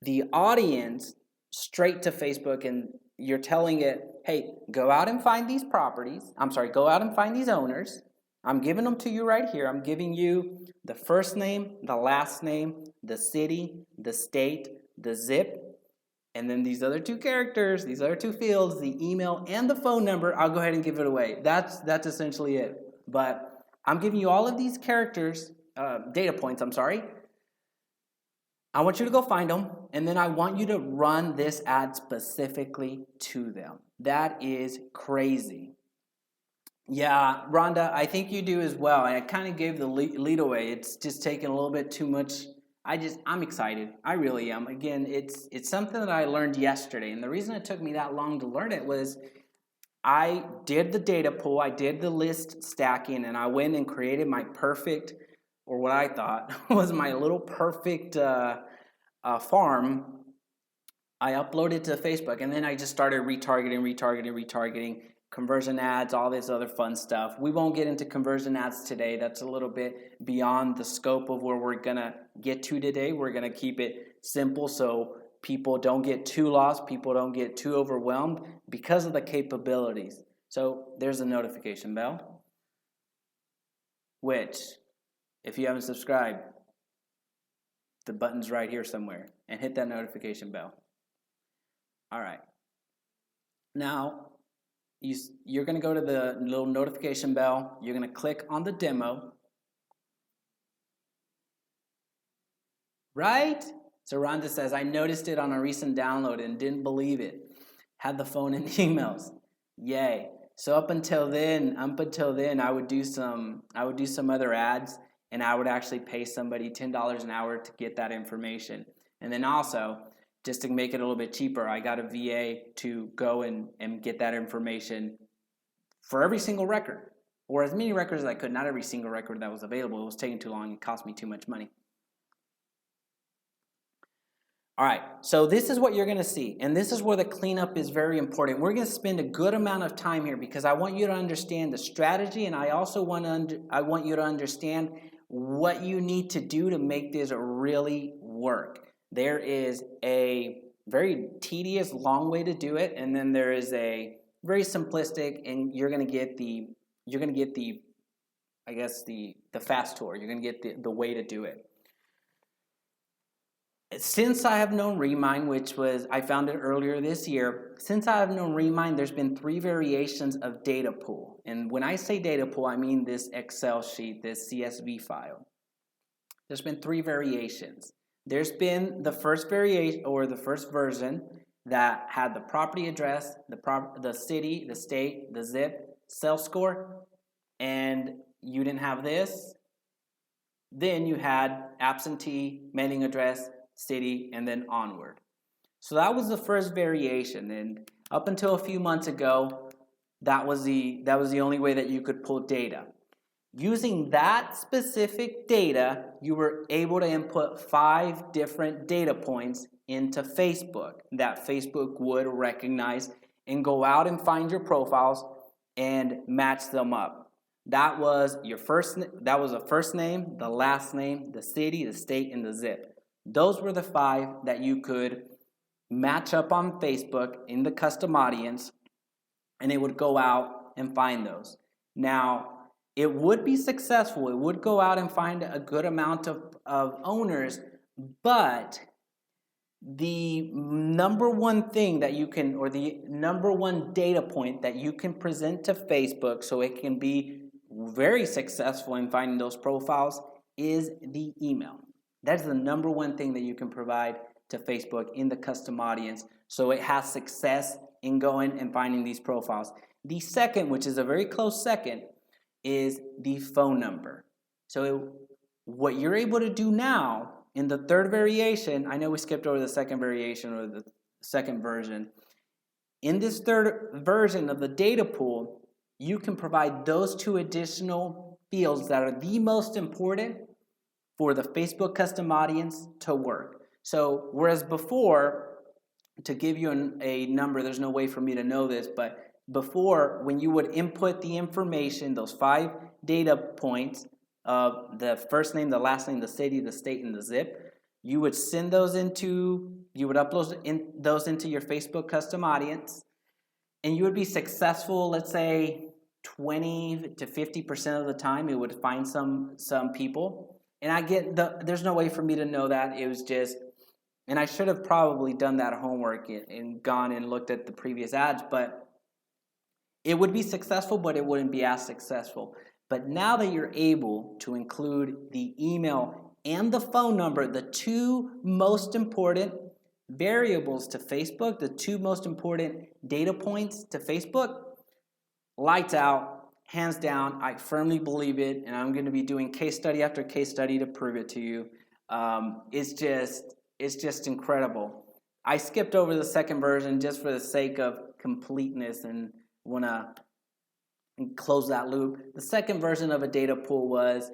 the audience straight to Facebook, and you're telling it, hey, go out and find these properties. Go out and find these owners. I'm giving them to you right here. I'm giving you the first name, the last name, the city, the state, the zip, and then these other two characters, these other two fields, the email and the phone number. I'll go ahead and give it away. That's essentially it. But I'm giving you all of these characters, data points, I want you to go find them, and then I want you to run this ad specifically to them. That is crazy. Yeah, Rhonda, I think you do as well. And I kind of gave the lead away. It's just taking a little bit too much. I'm excited. I really am. Again, it's something that I learned yesterday. And the reason it took me that long to learn it was I did the data pool, I did the list stacking, and I went and created my perfect, or what I thought was my little perfect farm. I uploaded to Facebook, and then I just started retargeting, conversion ads, all this other fun stuff. We won't get into conversion ads today. That's a little bit beyond the scope of where we're going to get to today. We're going to keep it simple so people don't get too lost, people don't get too overwhelmed because of the capabilities. So there's a notification bell, which, if you haven't subscribed, the button's right here somewhere, and hit that notification bell. All right. Now, you're going to go to the little notification bell. You're going to click on the demo. Right? So Rhonda says, I noticed it on a recent download and didn't believe it. Had the phone and emails. Yay. So up until then, I would do some other ads, and I would actually pay somebody $10 an hour to get that information. And then also, just to make it a little bit cheaper, I got a VA to go and get that information for every single record, or as many records as I could. Not every single record that was available. It was taking too long. It cost me too much money. All right, so this is what you're going to see, and this is where the cleanup is very important. We're going to spend a good amount of time here because I want you to understand the strategy, and I also want you to understand what you need to do to make this really work. There is a very tedious, long way to do it, and then there is a very simplistic, and you're gonna get the I guess the fast tour. You're gonna get the way to do it. Since I have known Remine, which was, I found it earlier this year, since I have known Remine, there's been 3 variations of data pool. And when I say data pool, I mean this Excel sheet, this CSV file. There's been 3 variations. There's been the first variation, or the first version, that had the property address, the city, the state, the zip, sales score, and you didn't have this. Then you had absentee, mailing address, city, and then onward. So that was the first variation, and up until a few months ago, that was the only way that you could pull data. Using that specific data, you were able to input 5 different data points into Facebook that Facebook would recognize and go out and find your profiles and match them up. That was the first name, the last name, the city, the state, and the zip. Those were the 5 that you could match up on Facebook in the custom audience, and it would go out and find those. Now, it would be successful. It would go out and find a good amount of owners, but the number one thing that you can, or the number one data point that you can present to Facebook so it can be very successful in finding those profiles is the email. That's the number one thing that you can provide to Facebook in the custom audience so it has success in going and finding these profiles. The second, which is a very close second, is the phone number. So what you're able to do now in the third variation, I know we skipped over the second variation or the second version. In this third version of the data pool, you can provide those 2 additional fields that are the most important for the Facebook custom audience to work. So whereas before, to give you a number, there's no way for me to know this, but before, when you would input the information, those 5 data points of the first name, the last name, the city, the state, and the zip, you would send those you would upload those into your Facebook custom audience, and you would be successful, let's say 20 to 50% of the time, it would find some people. And I get there's no way for me to know that. It was just, and I should have probably done that homework and gone and looked at the previous ads, but it would be successful, but it wouldn't be as successful. But now that you're able to include the email and the phone number, the 2 most important variables to Facebook, the 2 most important data points to Facebook, lights out, hands down. I firmly believe it, and I'm going to be doing case study after case study to prove it to you. It's just incredible. I skipped over the second version just for the sake of completeness and want to close that loop. The second version of a data pool was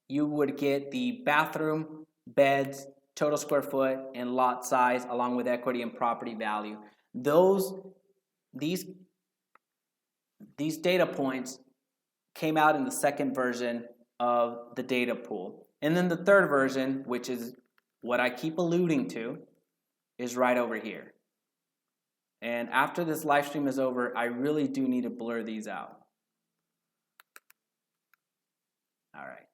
you would get the bathroom, beds, total square foot, and lot size along with equity and property value. These data points came out in the second version of the data pool. And then the third version, which is what I keep alluding to, is right over here. And after this live stream is over, I really do need to blur these out. All right.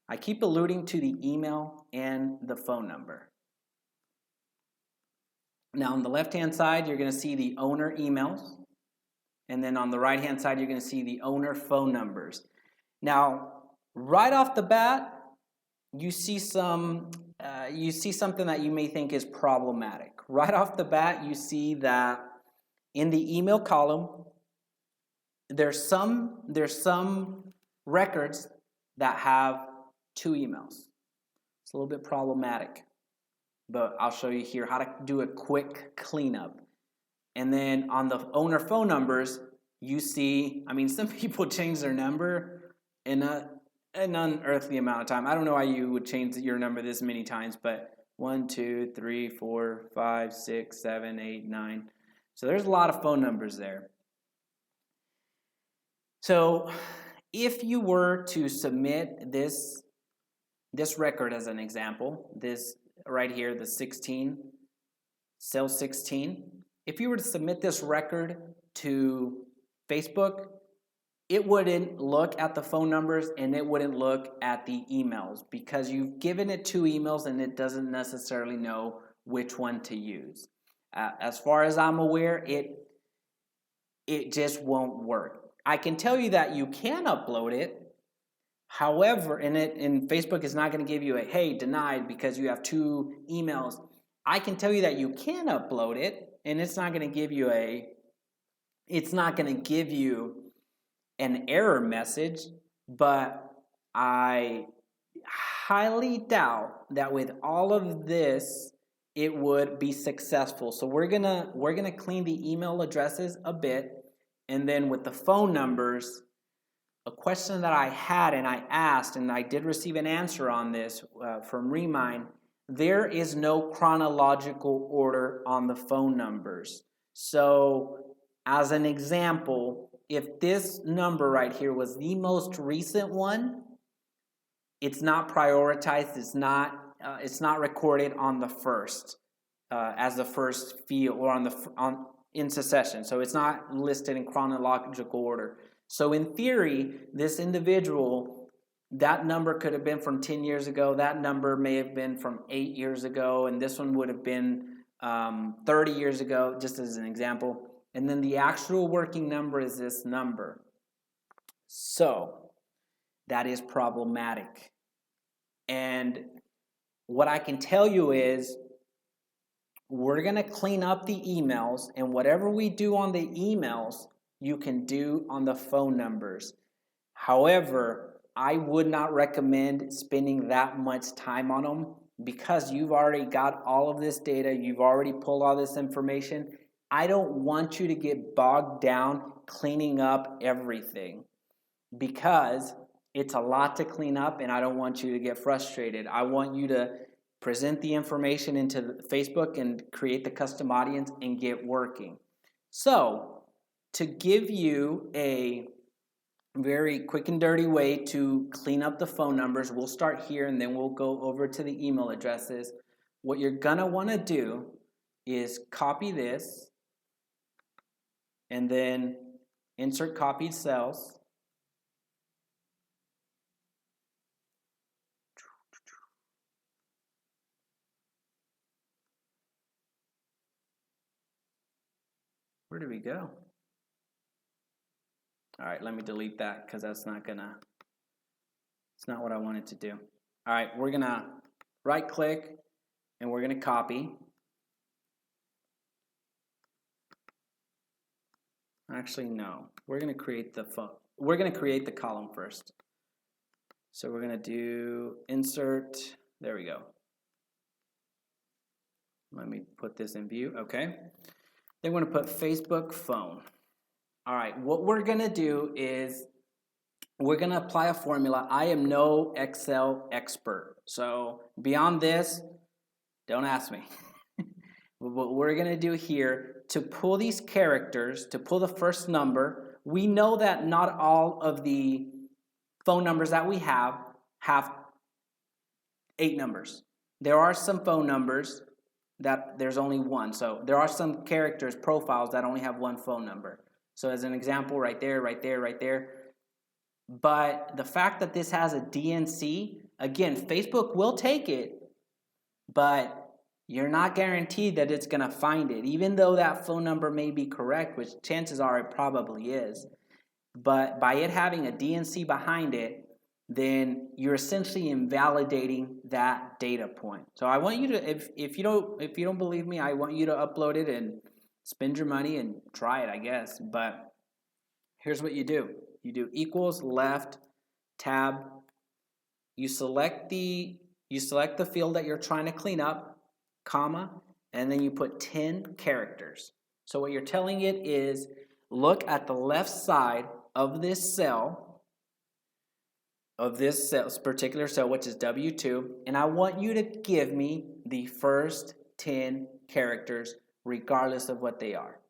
I keep alluding to the email and the phone number. Now on the left-hand side, you're going to see the owner emails. And then on the right-hand side, you're going to see the owner phone numbers. Now, right off the bat, you see something that you may think is problematic. Right off the bat, you see that in the email column, there's some records that have 2 emails. It's a little bit problematic, but I'll show you here how to do a quick cleanup. And then on the owner phone numbers, you see, some people change their number in an unearthly amount of time. I don't know why you would change your number this many times, but 1, 2, 3, 4, 5, 6, 7, 8, 9. So there's a lot of phone numbers there. So if you were to submit this record as an example, this right here, the 16, cell 16. If you were to submit this record to Facebook, it wouldn't look at the phone numbers and it wouldn't look at the emails because you've given it 2 emails and it doesn't necessarily know which one to use. As far as I'm aware, it just won't work. I can tell you that you can upload it. However, and Facebook is not going to give you a, hey, denied because you have 2 emails. I can tell you that you can upload it, and it's not going to give you an error message, but I highly doubt that with all of this it would be successful. So we're gonna clean the email addresses a bit, and then with the phone numbers, a question that I had and I asked, and I did receive an answer on this from Remine. There is no chronological order on the phone numbers. So as an example, if this number right here was the most recent one, it's not prioritized. It's not recorded on the first as the first field or in succession. So it's not listed in chronological order. So in theory, this individual, that number could have been from 10 years ago. That number may have been from 8 years ago, and this one would have been 30 years ago, just as an example. And then the actual working number is this number. So that is problematic. And what I can tell you is we're going to clean up the emails, and whatever we do on the emails, you can do on the phone numbers. However, I would not recommend spending that much time on them because you've already got all of this data, you've already pulled all this information. I don't want you to get bogged down cleaning up everything because it's a lot to clean up and I don't want you to get frustrated. I want you to present the information into Facebook and create the custom audience and get working. So, to give you a very quick and dirty way to clean up the phone numbers, we'll start here and then we'll go over to the email addresses. What you're gonna wanna do is copy this and then insert copied cells. Where did we go? All right, let me delete that because it's not what I wanted to do. All right, we're gonna right click and we're gonna copy. Actually, no, we're gonna create the column first. So we're gonna do insert, there we go. Let me put this in view, okay. Then we're gonna put Facebook phone. All right, what we're gonna do is we're gonna apply a formula. I am no Excel expert, so beyond this, don't ask me. What we're gonna do here, to pull these characters, to pull the first number, we know that not all of the phone numbers that we have 8 numbers. There are some phone numbers that there's only one, so there are some characters, profiles that only have 1 phone number. So as an example, right there, right there, right there. But the fact that this has a DNC, again, Facebook will take it, but you're not guaranteed that it's going to find it, even though that phone number may be correct, which chances are it probably is. But by it having a DNC behind it, then you're essentially invalidating that data point. So I want you to, if you don't believe me, I want you to upload it and spend your money and try it, I guess. But here's what you do. You do equals, left, tab. You select the field that you're trying to clean up, comma, and then you put 10 characters. So what you're telling it is, look at the left side of this cell, particular cell, which is W2, and I want you to give me the first 10 characters regardless of what they are.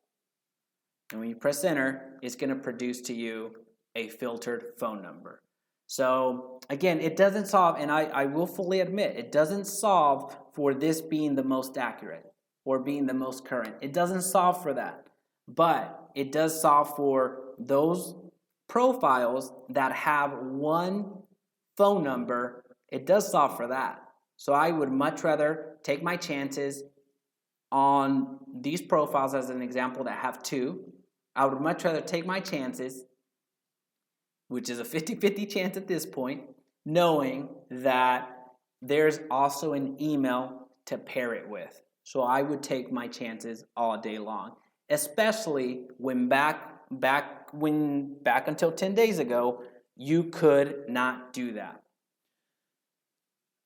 And when you press enter, it's going to produce to you a filtered phone number. So again, it doesn't solve, and I will fully admit, it doesn't solve for this being the most accurate or being the most current. It doesn't solve for that, but it does solve for those profiles that have one phone number. It does solve for that. So I would much rather take my chances on these profiles as an example that have two. I would much rather take my chances, which is a 50-50 chance at this point, knowing that there's also an email to pair it with. So I would take my chances all day long, especially when back until 10 days ago, you could not do that.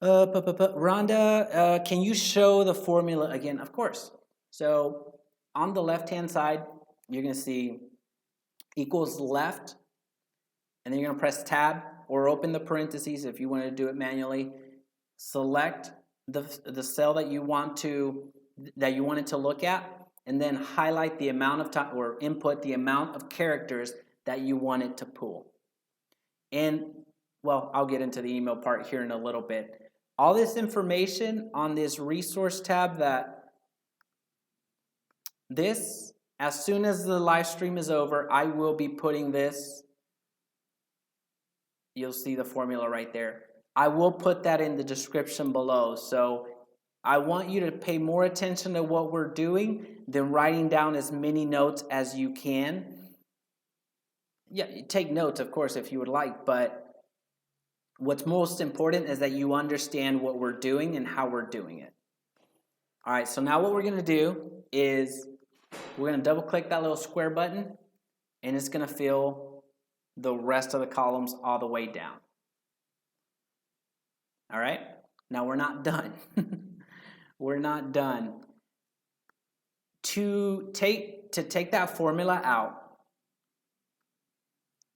Rhonda, can you show the formula again? Of course. So on the left-hand side, you're going to see equals left, and then you're going to press tab or open the parentheses if you want to do it manually. Select the cell that you wanted to look at, and then highlight the amount of time or input the amount of characters that you want it to pull. And well, I'll get into the email part here in a little bit. All this information on this resource tab, as soon as the live stream is over, I will be putting this. You'll see the formula right there. I will put that in the description below. So I want you to pay more attention to what we're doing than writing down as many notes as you can. Yeah, take notes, of course, if you would like, but what's most important is that you understand what we're doing and how we're doing it. All right, so now what we're going to do is we're going to double click that little square button, and it's going to fill the rest of the columns all the way down. All right, now we're not done. We're not done. To take that formula out,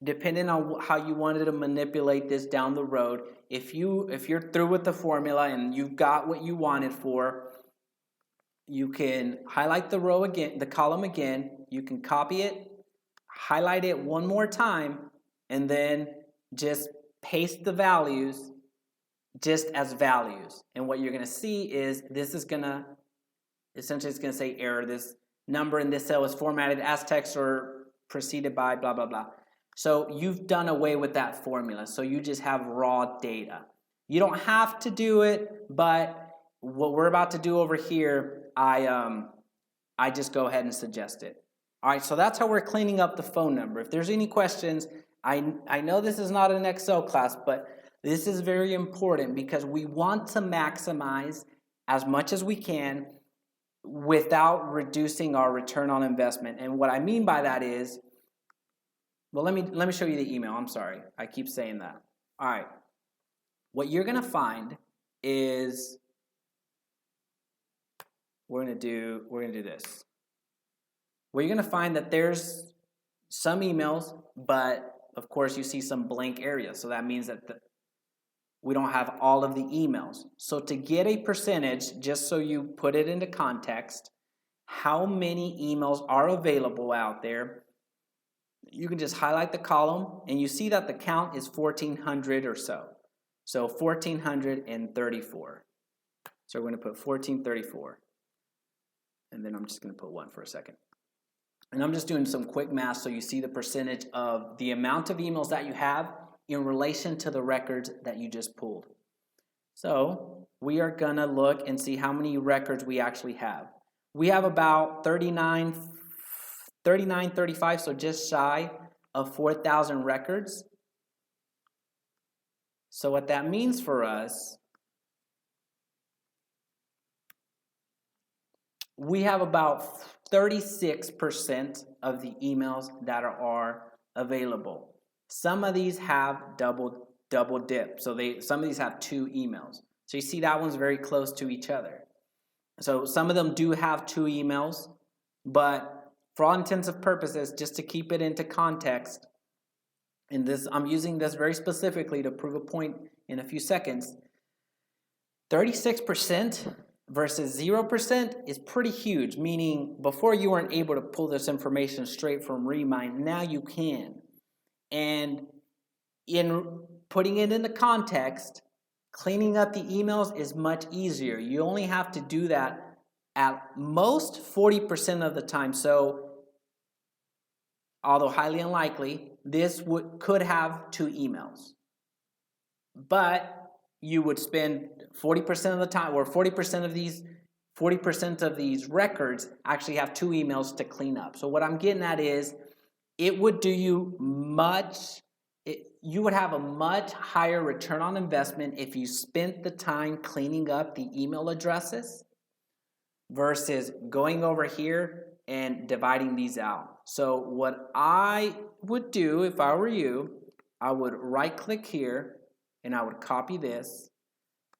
depending on how you wanted to manipulate this down the road, if you're through with the formula and you've got what you wanted for, you can highlight the row again, the column again, you can copy it, highlight it one more time, and then just paste the values just as values. And what you're going to see is this is going to, essentially it's going to say error. This number in this cell is formatted as text or preceded by blah, blah, blah. So you've done away with that formula. So you just have raw data. You don't have to do it, but what we're about to do over here, I just go ahead and suggest it. All right, so that's how we're cleaning up the phone number. If there's any questions, I know this is not an Excel class, but this is very important because we want to maximize as much as we can without reducing our return on investment. And what I mean by that is, well, let me show you the email. I'm sorry. I keep saying that. All right. What you're going to find is we're going to do this. Well, you're going to find that there's some emails, but of course you see some blank areas. So that means that we don't have all of the emails. So to get a percentage, just so you put it into context, how many emails are available out there, you can just highlight the column and you see that the count is 1,400 or so. So 1,434. So we're going to put 1,434. And then I'm just going to put 1 for a second. And I'm just doing some quick math so you see the percentage of the amount of emails that you have in relation to the records that you just pulled. So we are going to look and see how many records we actually have. We have about 35, so just shy of 4,000 records. So what that means for us, we have about 36% of the emails that are available. Some of these have double dip. So some of these have 2 emails. So you see that one's very close to each other. So some of them do have 2 emails, but for all intents and purposes, just to keep it into context, and this I'm using this very specifically to prove a point in a few seconds, 36% versus 0% is pretty huge, meaning before you weren't able to pull this information straight from Remine, now you can. And in putting it into context, Cleaning up the emails is much easier. You only have to do that at most 40% of the time. So, although highly unlikely, this could have 2 emails. But you would spend 40% of the time, or 40% of these records actually have 2 emails to clean up. So what I'm getting at is, it would do you you would have a much higher return on investment if you spent the time cleaning up the email addresses versus going over here and dividing these out. So what I would do if I were you, I would right click here and I would copy this.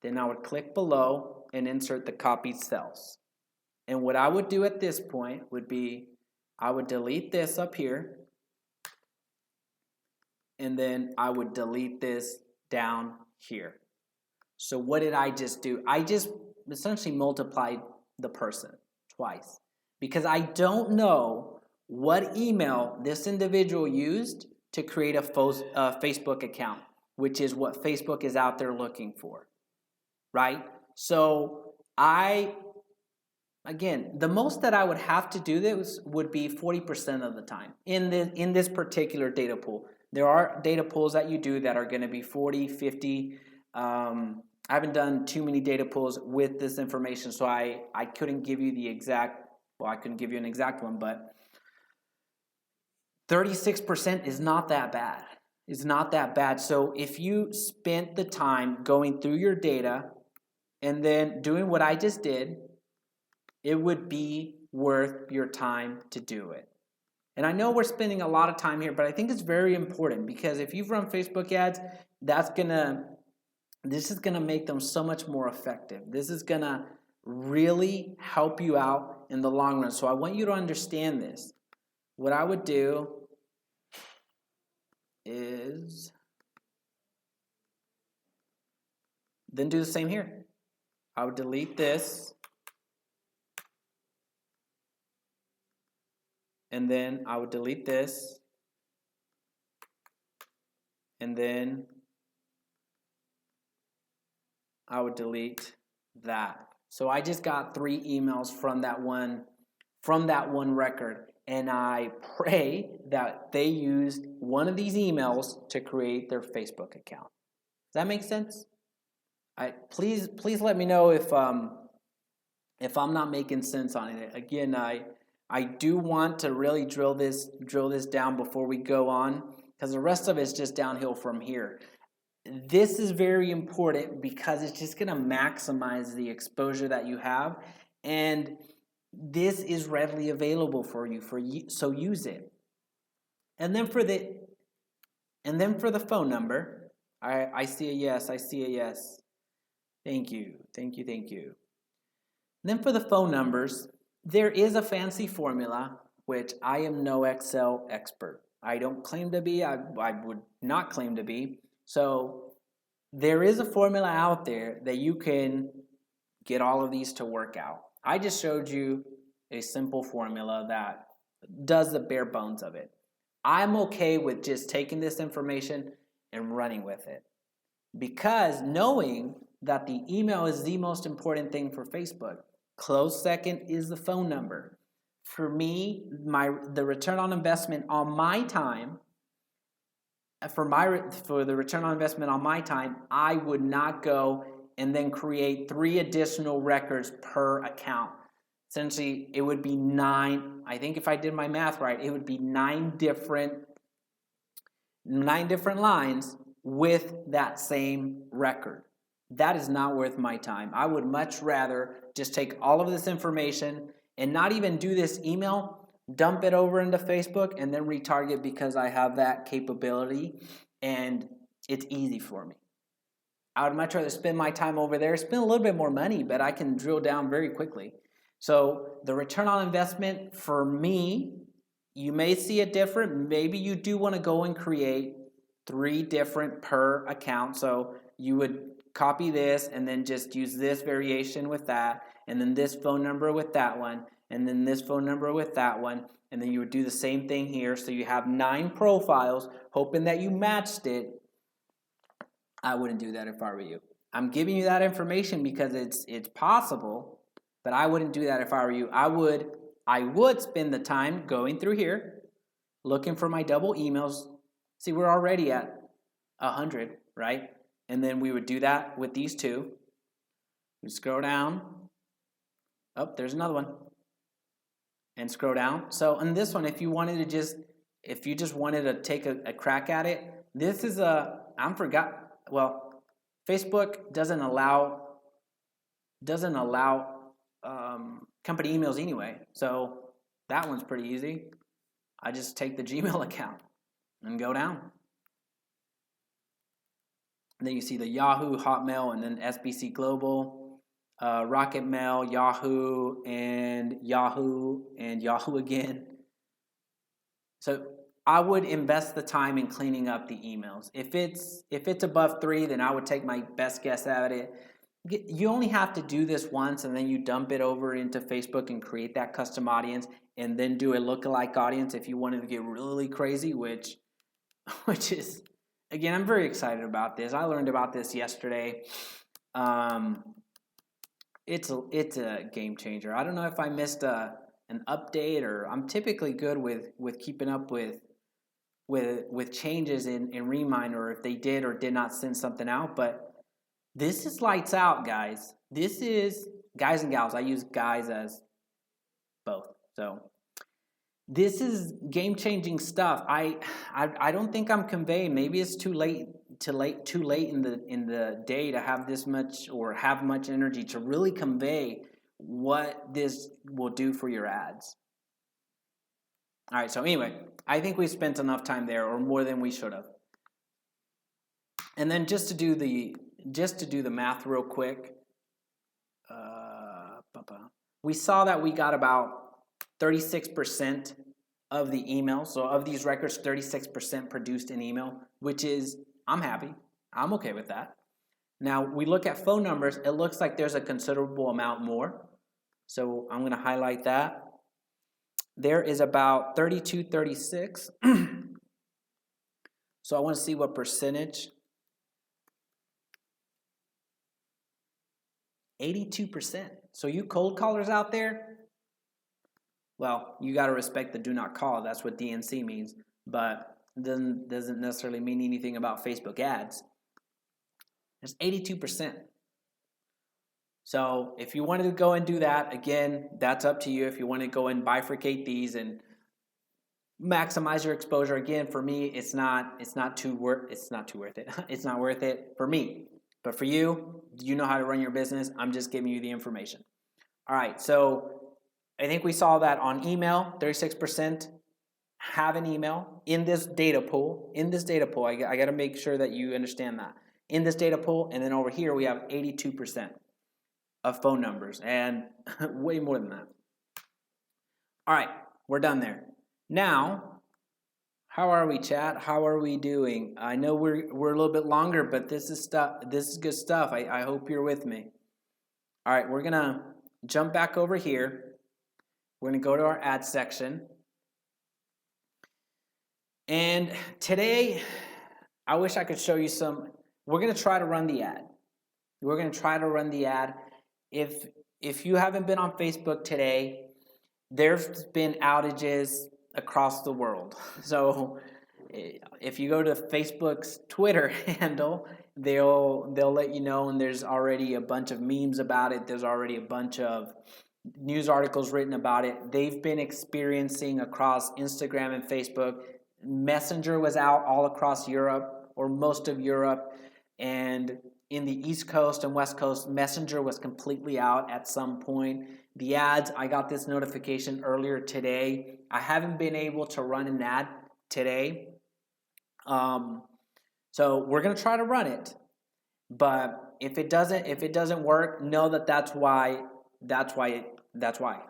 Then I would click below and insert the copied cells. And what I would do at this point would be, I would delete this up here, and then I would delete this down here. So what did I just do? I just essentially multiplied the person twice, because I don't know what email this individual used to create a Facebook account, which is what Facebook is out there looking for, right? So again, the most that I would have to do this would be 40% of the time in this particular data pool. There are data pools that you do that are going to be 40, 50. I haven't done too many data pools with this information, so I couldn't give you the exact, well, I couldn't give you an exact one, but 36% is not that bad. It's not that bad. So if you spent the time going through your data and then doing what I just did, it would be worth your time to do it. And I know we're spending a lot of time here, but I think it's very important, because if you've run Facebook ads, this is gonna make them so much more effective. This is gonna really help you out in the long run. So I want you to understand this. What I would do is then do the same here. I would delete this. And then I would delete this, and then I would delete that. So I just got 3 emails from that one record, and I pray that they used one of these emails to create their Facebook account. Does that make sense? Please let me know if I'm not making sense on it. Again, I do want to really drill this down before we go on, because the rest of it is just downhill from here. This is very important because it's just going to maximize the exposure that you have, and this is readily available for you, so use it. And then for the phone number, I see a yes. Thank you. And then for the phone numbers, there is a fancy formula, which I am no Excel expert. I don't claim to be. I would not claim to be. So there is a formula out there that you can get all of these to work out. I just showed you a simple formula that does the bare bones of it. I'm okay with just taking this information and running with it, because knowing that the email is the most important thing for Facebook. Close second is the phone number. For me, the return on investment on my time, for the return on investment on my time, I would not go and then create 3 additional records per account. Essentially, it would be 9. I think if I did my math right, it would be 9 different lines with that same record. That is not worth my time. I would much rather just take all of this information and not even do this email, dump it over into Facebook, and then retarget, because I have that capability and it's easy for me. I would much rather spend my time over there, spend a little bit more money, but I can drill down very quickly. So the return on investment for me, you may see it different. Maybe you do want to go and create 3 different per account. So you would copy this and then just use this variation with that, and then this phone number with that one, and then this phone number with that one, and then you would do the same thing here. So you have 9 profiles, hoping that you matched it. I wouldn't do that if I were you. I'm giving you that information because it's possible, but I wouldn't do that if I were you. I would spend the time going through here, looking for my double emails. See, we're already at 100, right? And then we would do that with these two. We scroll down. Oh, there's another one. And scroll down. So on this one, if you just wanted to take a crack at it, this is Facebook doesn't allow company emails anyway. So that one's pretty easy. I just take the Gmail account and go down. And then you see the Yahoo, Hotmail, and then SBC Global, Rocket Mail, Yahoo, and Yahoo again. So I would invest the time in cleaning up the emails. If it's above 3, then I would take my best guess at it. You only have to do this once, and then you dump it over into Facebook and create that custom audience, and then do a lookalike audience if you wanted to get really crazy, which is, again, I'm very excited about this. I learned about this yesterday. It's a game changer. I don't know if I missed an update, or I'm typically good with keeping up with changes in Remine, or if they did or did not send something out, but this is lights out, guys. This is, guys and gals, I use guys as both. So this is game-changing stuff. I don't think I'm conveying. Maybe it's too late in the day to have this much, or have much energy to really convey what this will do for your ads. All right, so anyway, I think we spent enough time there, or more than we should have. And then just to do the math real quick, we saw that we got about 36% of the email. So of these records, 36% produced in email, which is, I'm happy. I'm okay with that. Now, we look at phone numbers. It looks like there's a considerable amount more. So I'm going to highlight that. There is about 32, 36. So I want to see what percentage. 82%. So you cold callers out there, well, you got to respect the do not call. That's what DNC means. But it doesn't necessarily mean anything about Facebook ads. It's 82%. So if you wanted to go and do that, again, that's up to you. If you want to go and bifurcate these and maximize your exposure, again, for me, it's not worth it. It's not worth it for me. But for you, you know how to run your business. I'm just giving you the information. All right, so I think we saw that on email, 36% have an email in this data pool. I got to make sure that you understand that. In this data pool, and then over here we have 82% of phone numbers, and way more than that. All right, we're done there. Now, how are we, chat? How are we doing? I know we're a little bit longer, but this is good stuff. I hope you're with me. All right, we're gonna jump back over here. We're gonna go to our ad section. And today, I wish I could show you some. We're gonna try to run the ad. If you haven't been on Facebook today, there's been outages across the world. So if you go to Facebook's Twitter handle, they'll let you know, and there's already a bunch of memes about it. There's already a bunch of news articles written about it. They've been experiencing across Instagram and Facebook. Messenger was out all across Europe, or most of Europe, and in the East Coast and West Coast, Messenger was completely out at some point. The ads, I got this notification earlier today. I haven't been able to run an ad today. So we're going to try to run it. But if it doesn't work, know that that's why,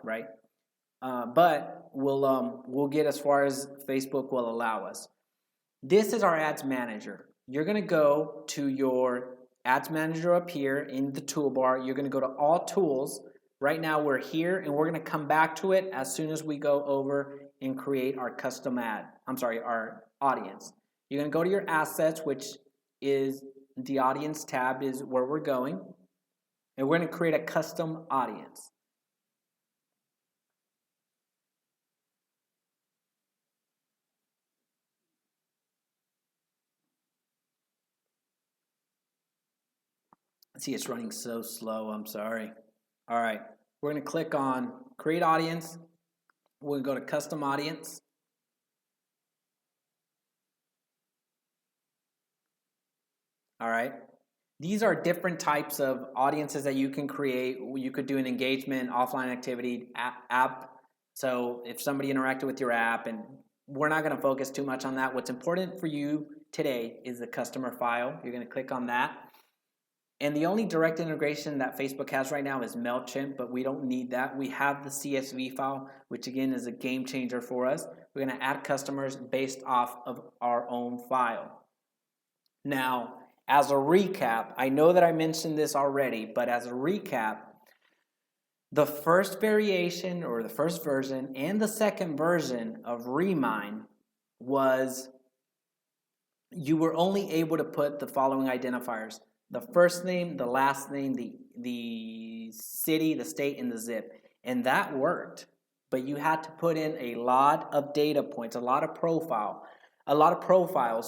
right? But we'll get as far as Facebook will allow us. This is our ads manager. You're going to go to your ads manager up here in the toolbar. You're going to go to all tools. Right now we're here, and we're going to come back to it as soon as we go over and create our custom ad. Our audience. You're going to go to your assets, which is the audience tab is where we're going. And we're going to create a custom audience. See, it's running so slow. I'm sorry. All right. We're going to click on Create Audience. We're going to go to Custom Audience. All right. These are different types of audiences that you can create. You could do an engagement, offline activity, app. So if somebody interacted with your app, and we're not going to focus too much on that. What's important for you today is the customer file. You're going to click on that. And the only direct integration that Facebook has right now is MailChimp, but we don't need that. We have the CSV file, which again is a game changer for us. We're going to add customers based off of our own file. Now, as a recap, I know that I mentioned this already, but as a recap, the first variation or the first version and the second version of Remine was you were only able to put the following identifiers: the first name, the last name, the city, the state, and the zip. And that worked, but you had to put in a lot of data points, a lot of profiles.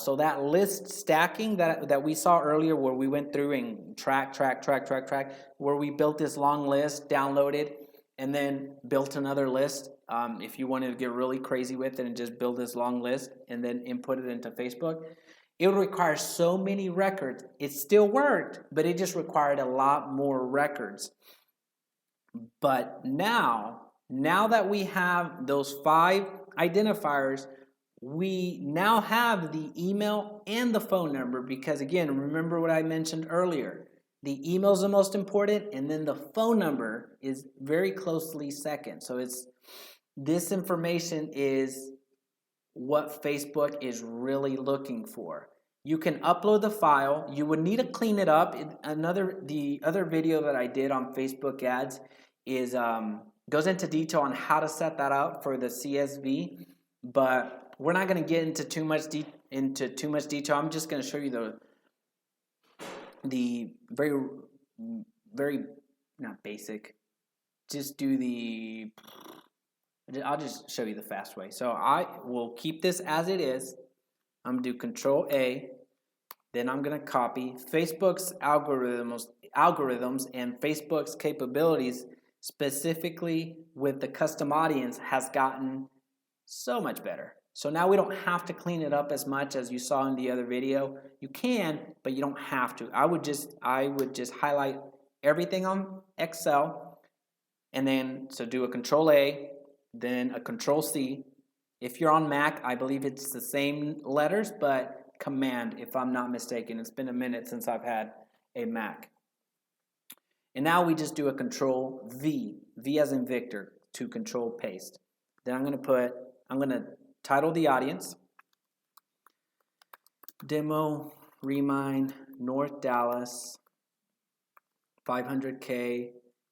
So that list stacking that we saw earlier, where we went through and track, where we built this long list, downloaded, and then built another list. If you wanted to get really crazy with it and just build this long list and then input it into Facebook, it would require so many records. It still worked, but it just required a lot more records. But now that we have those 5 identifiers, we now have the email and the phone number, because again, remember what I mentioned earlier. The email is the most important, and then the phone number is very closely second. So this information is what Facebook is really looking for. You can upload the file. You would need to clean it up. The other video that I did on Facebook ads is goes into detail on how to set that up for the CSV, but we're not going to get into too much detail. I'm just going to show you the very not basic. Just do the. I'll just show you the fast way. So I will keep this as it is. I'm going to do Control A. Then I'm going to copy Facebook's algorithms and Facebook's capabilities, specifically with the custom audience, has gotten so much better. So now we don't have to clean it up as much as you saw in the other video. You can, but you don't have to. I would just highlight everything on Excel, and then so do a Control A, then a Control C. If you're on Mac, I believe it's the same letters, but Command, if I'm not mistaken. It's been a minute since I've had a Mac. And now we just do a Control V, V as in Victor, to Control Paste. Then I'm going to title the audience, Demo Remine North Dallas, 500K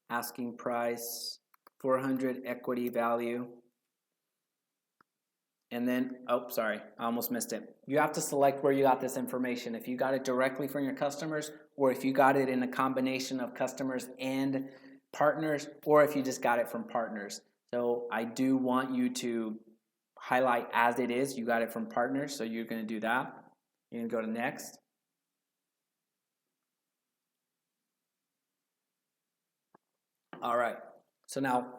asking price, 400 equity value. And then, oh, sorry, I almost missed it. You have to select where you got this information. If you got it directly from your customers, or if you got it in a combination of customers and partners, or if you just got it from partners. So I do want you to highlight as it is. You got it from partners, so you're going to do that. You're going to go to next. All right, so now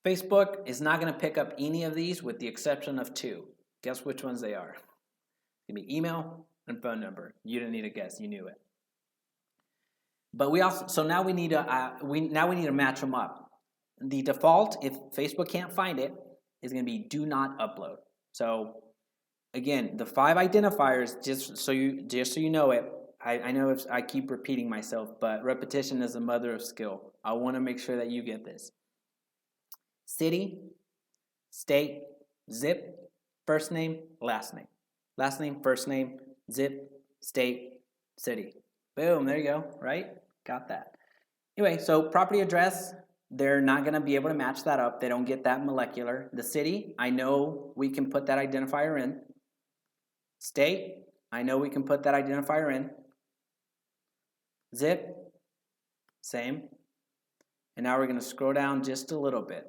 Facebook is not going to pick up any of these with the exception of 2. Guess which ones they are? It's going to be email and phone number. You didn't need to guess, you knew it. But now we need to match them up. The default, if Facebook can't find it, is going to be do not upload. So again, the 5 identifiers, just so you know it. I know I keep repeating myself, but repetition is the mother of skill. I want to make sure that you get this. City, state, zip, first name, last name. Last name, first name, zip, state, city. Boom, there you go, right? Got that. Anyway, so property address, they're not going to be able to match that up. They don't get that molecular. The city, I know we can put that identifier in. State, I know we can put that identifier in. Zip, same. And now we're going to scroll down just a little bit.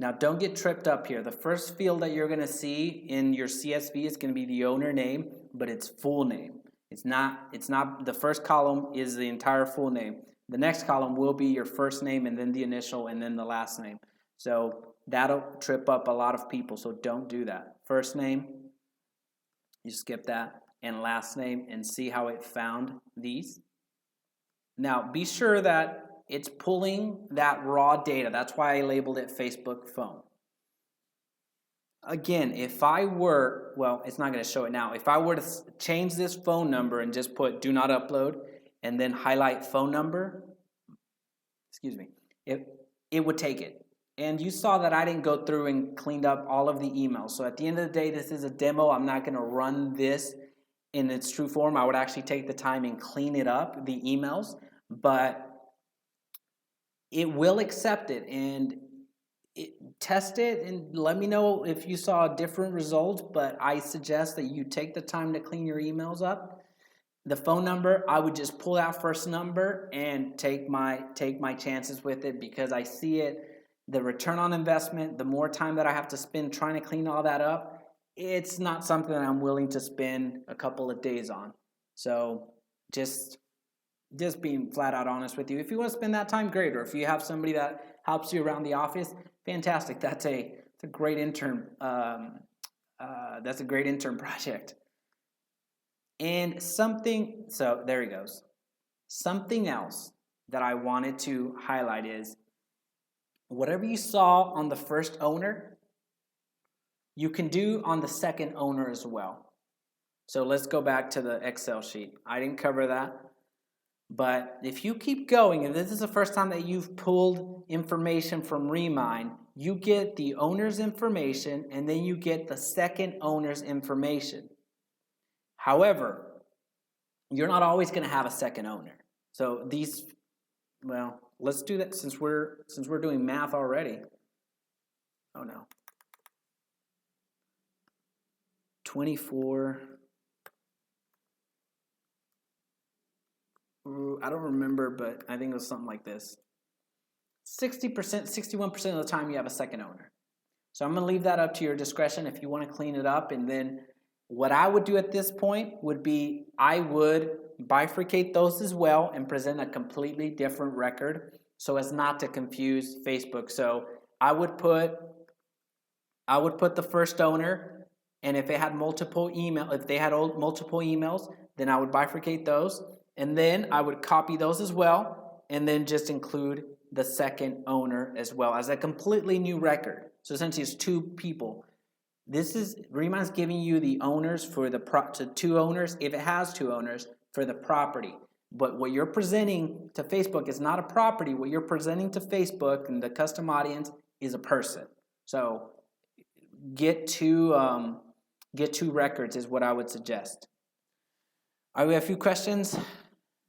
Now don't get tripped up here. The first field that you're going to see in your CSV is going to be the owner name, but it's full name. It's not the first column is the entire full name. The next column will be your first name and then the initial and then the last name. So that'll trip up a lot of people, so don't do that. First name, you skip that, and last name, and see how it found these. Now be sure that it's pulling that raw data. That's why I labeled it Facebook phone. Again, if I were, well, it's not going to show it now. If I were to change this phone number and just put do not upload and then highlight phone number, it would take it. And you saw that I didn't go through and cleaned up all of the emails. So at the end of the day, this is a demo. I'm not going to run this in its true form. I would actually take the time and clean it up, the emails. But it will accept it, and test it and let me know if you saw different results, but I suggest that you take the time to clean your emails up. The phone number, I would just pull that first number and take my chances with it, because I see it, the return on investment, the more time that I have to spend trying to clean all that up, it's not something that I'm willing to spend a couple of days on. So just being flat out honest with you. If you want to spend that time, great. Or if you have somebody that helps you around the office, fantastic. That's a great intern. That's a great intern project. And so there he goes. Something else that I wanted to highlight is whatever you saw on the first owner, you can do on the second owner as well. So let's go back to the Excel sheet. I didn't cover that. But if you keep going, and this is the first time that you've pulled information from Remine, you get the owner's information and then you get the second owner's information. However, you're not always going to have a second owner. So let's do that since we're doing math already. Oh no. 24. I don't remember, but I think it was something like this. 60%, 61% of the time you have a second owner. So I'm going to leave that up to your discretion if you want to clean it up. And then what I would do at this point would be I would bifurcate those as well and present a completely different record so as not to confuse Facebook. So I would put the first owner, and if it had multiple emails, then I would bifurcate those. And then I would copy those as well, and then just include the second owner as well as a completely new record. So essentially it's two people. Remine's giving you the owners for two owners, if it has two owners, for the property. But what you're presenting to Facebook is not a property. What you're presenting to Facebook and the custom audience is a person. So get two records is what I would suggest. All right, we have a few questions.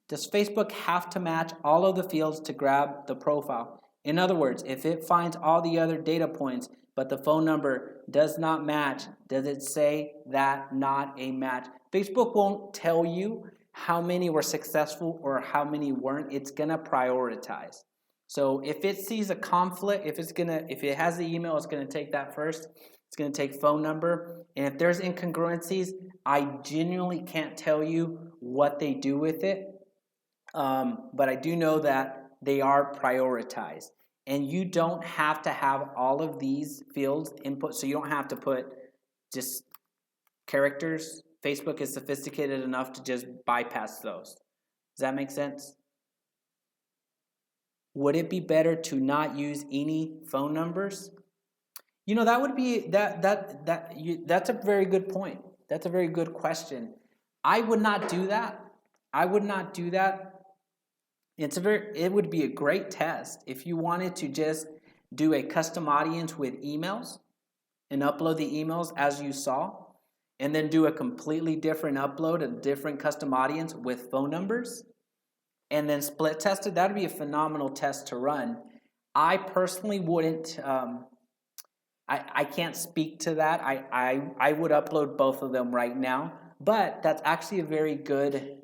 Does Facebook have to match all of the fields to grab the profile? In other words, if it finds all the other data points, but the phone number does not match, does it say that not a match? Facebook won't tell you how many were successful or how many weren't. It's going to prioritize. So if it sees a conflict, if it has the email, it's going to take that first. It's going to take phone number. And if there's incongruencies, I genuinely can't tell you what they do with it. But I do know that they are prioritized. And you don't have to have all of these fields input, so you don't have to put just characters. Facebook is sophisticated enough to just bypass those. Does that make sense? Would it be better to not use any phone numbers? You know, that would be that's a very good point. That's a very good question. I would not do that. It would be a great test if you wanted to just do a custom audience with emails and upload the emails as you saw, and then do a completely different upload, a different custom audience with phone numbers, and then split test it. That would be a phenomenal test to run. I personally wouldn't I can't speak to that. I would upload both of them right now, but that's actually a very good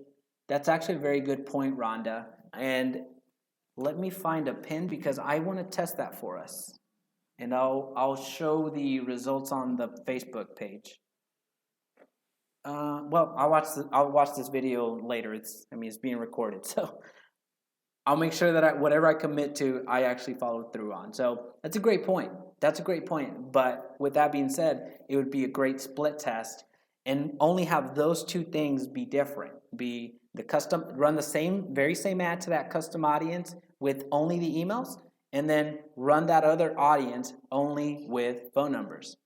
point, Rhonda. And let me find a pin because I want to test that for us. And I'll show the results on the Facebook page. Well, I'll watch this video later. It's being recorded, so I'll make sure that whatever I commit to, I actually follow through on. So that's a great point. But with that being said, it would be a great split test and only have those two things be different. Be the custom, run the very same ad to that custom audience with only the emails, and then run that other audience only with phone numbers.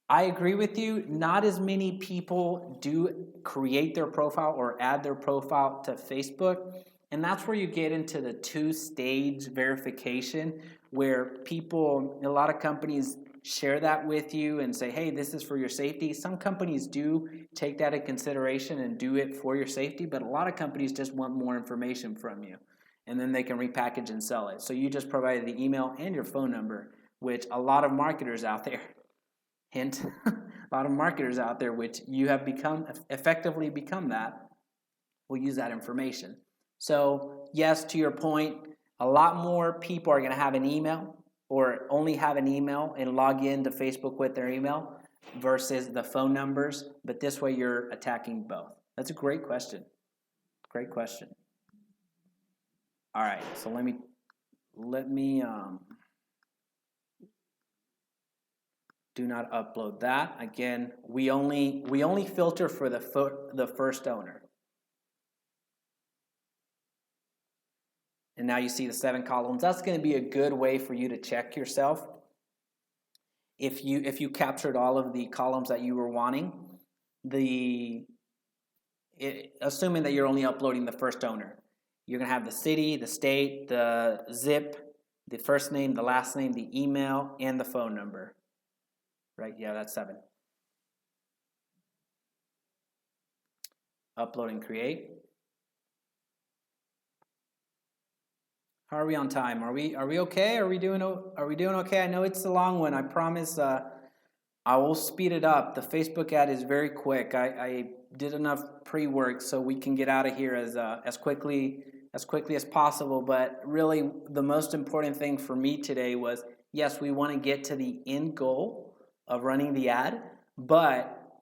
I agree with you. Not as many people do create their profile or add their profile to Facebook. And that's where you get into the two-stage verification where a lot of companies share that with you and say, hey, this is for your safety. Some companies do take that into consideration and do it for your safety, but a lot of companies just want more information from you. And then they can repackage and sell it. So you just provided the email and your phone number, which a lot of marketers out there, hint, a lot of marketers out there, which you have effectively become that, will use that information. So yes, to your point, a lot more people are going to have an email or only have an email and log in to Facebook with their email versus the phone numbers. But this way you're attacking both. That's a great question. Great question. All right, so let me do not upload that. Again, we only filter for the first owner. And now you see the 7 columns. That's going to be a good way for you to check yourself. If you captured all of the columns that you were wanting, assuming that you're only uploading the first owner, you're going to have the city, the state, the zip, the first name, the last name, the email, and the phone number. Right? Yeah, that's 7. Upload and create. How are we on time? Are we okay? Are we doing okay? I know it's a long one. I promise I will speed it up. The Facebook ad is very quick. I did enough pre-work so we can get out of here as quickly as possible. But really, the most important thing for me today was, yes, we want to get to the end goal of running the ad, but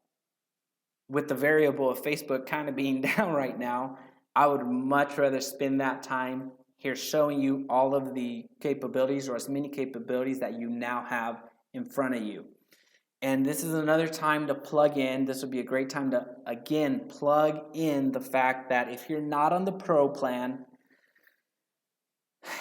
with the variable of Facebook kind of being down right now, I would much rather spend that time here showing you all of the capabilities, or as many capabilities that you now have in front of you. And this is another time to plug in. This would be a great time to, again, plug in the fact that if you're not on the Pro plan,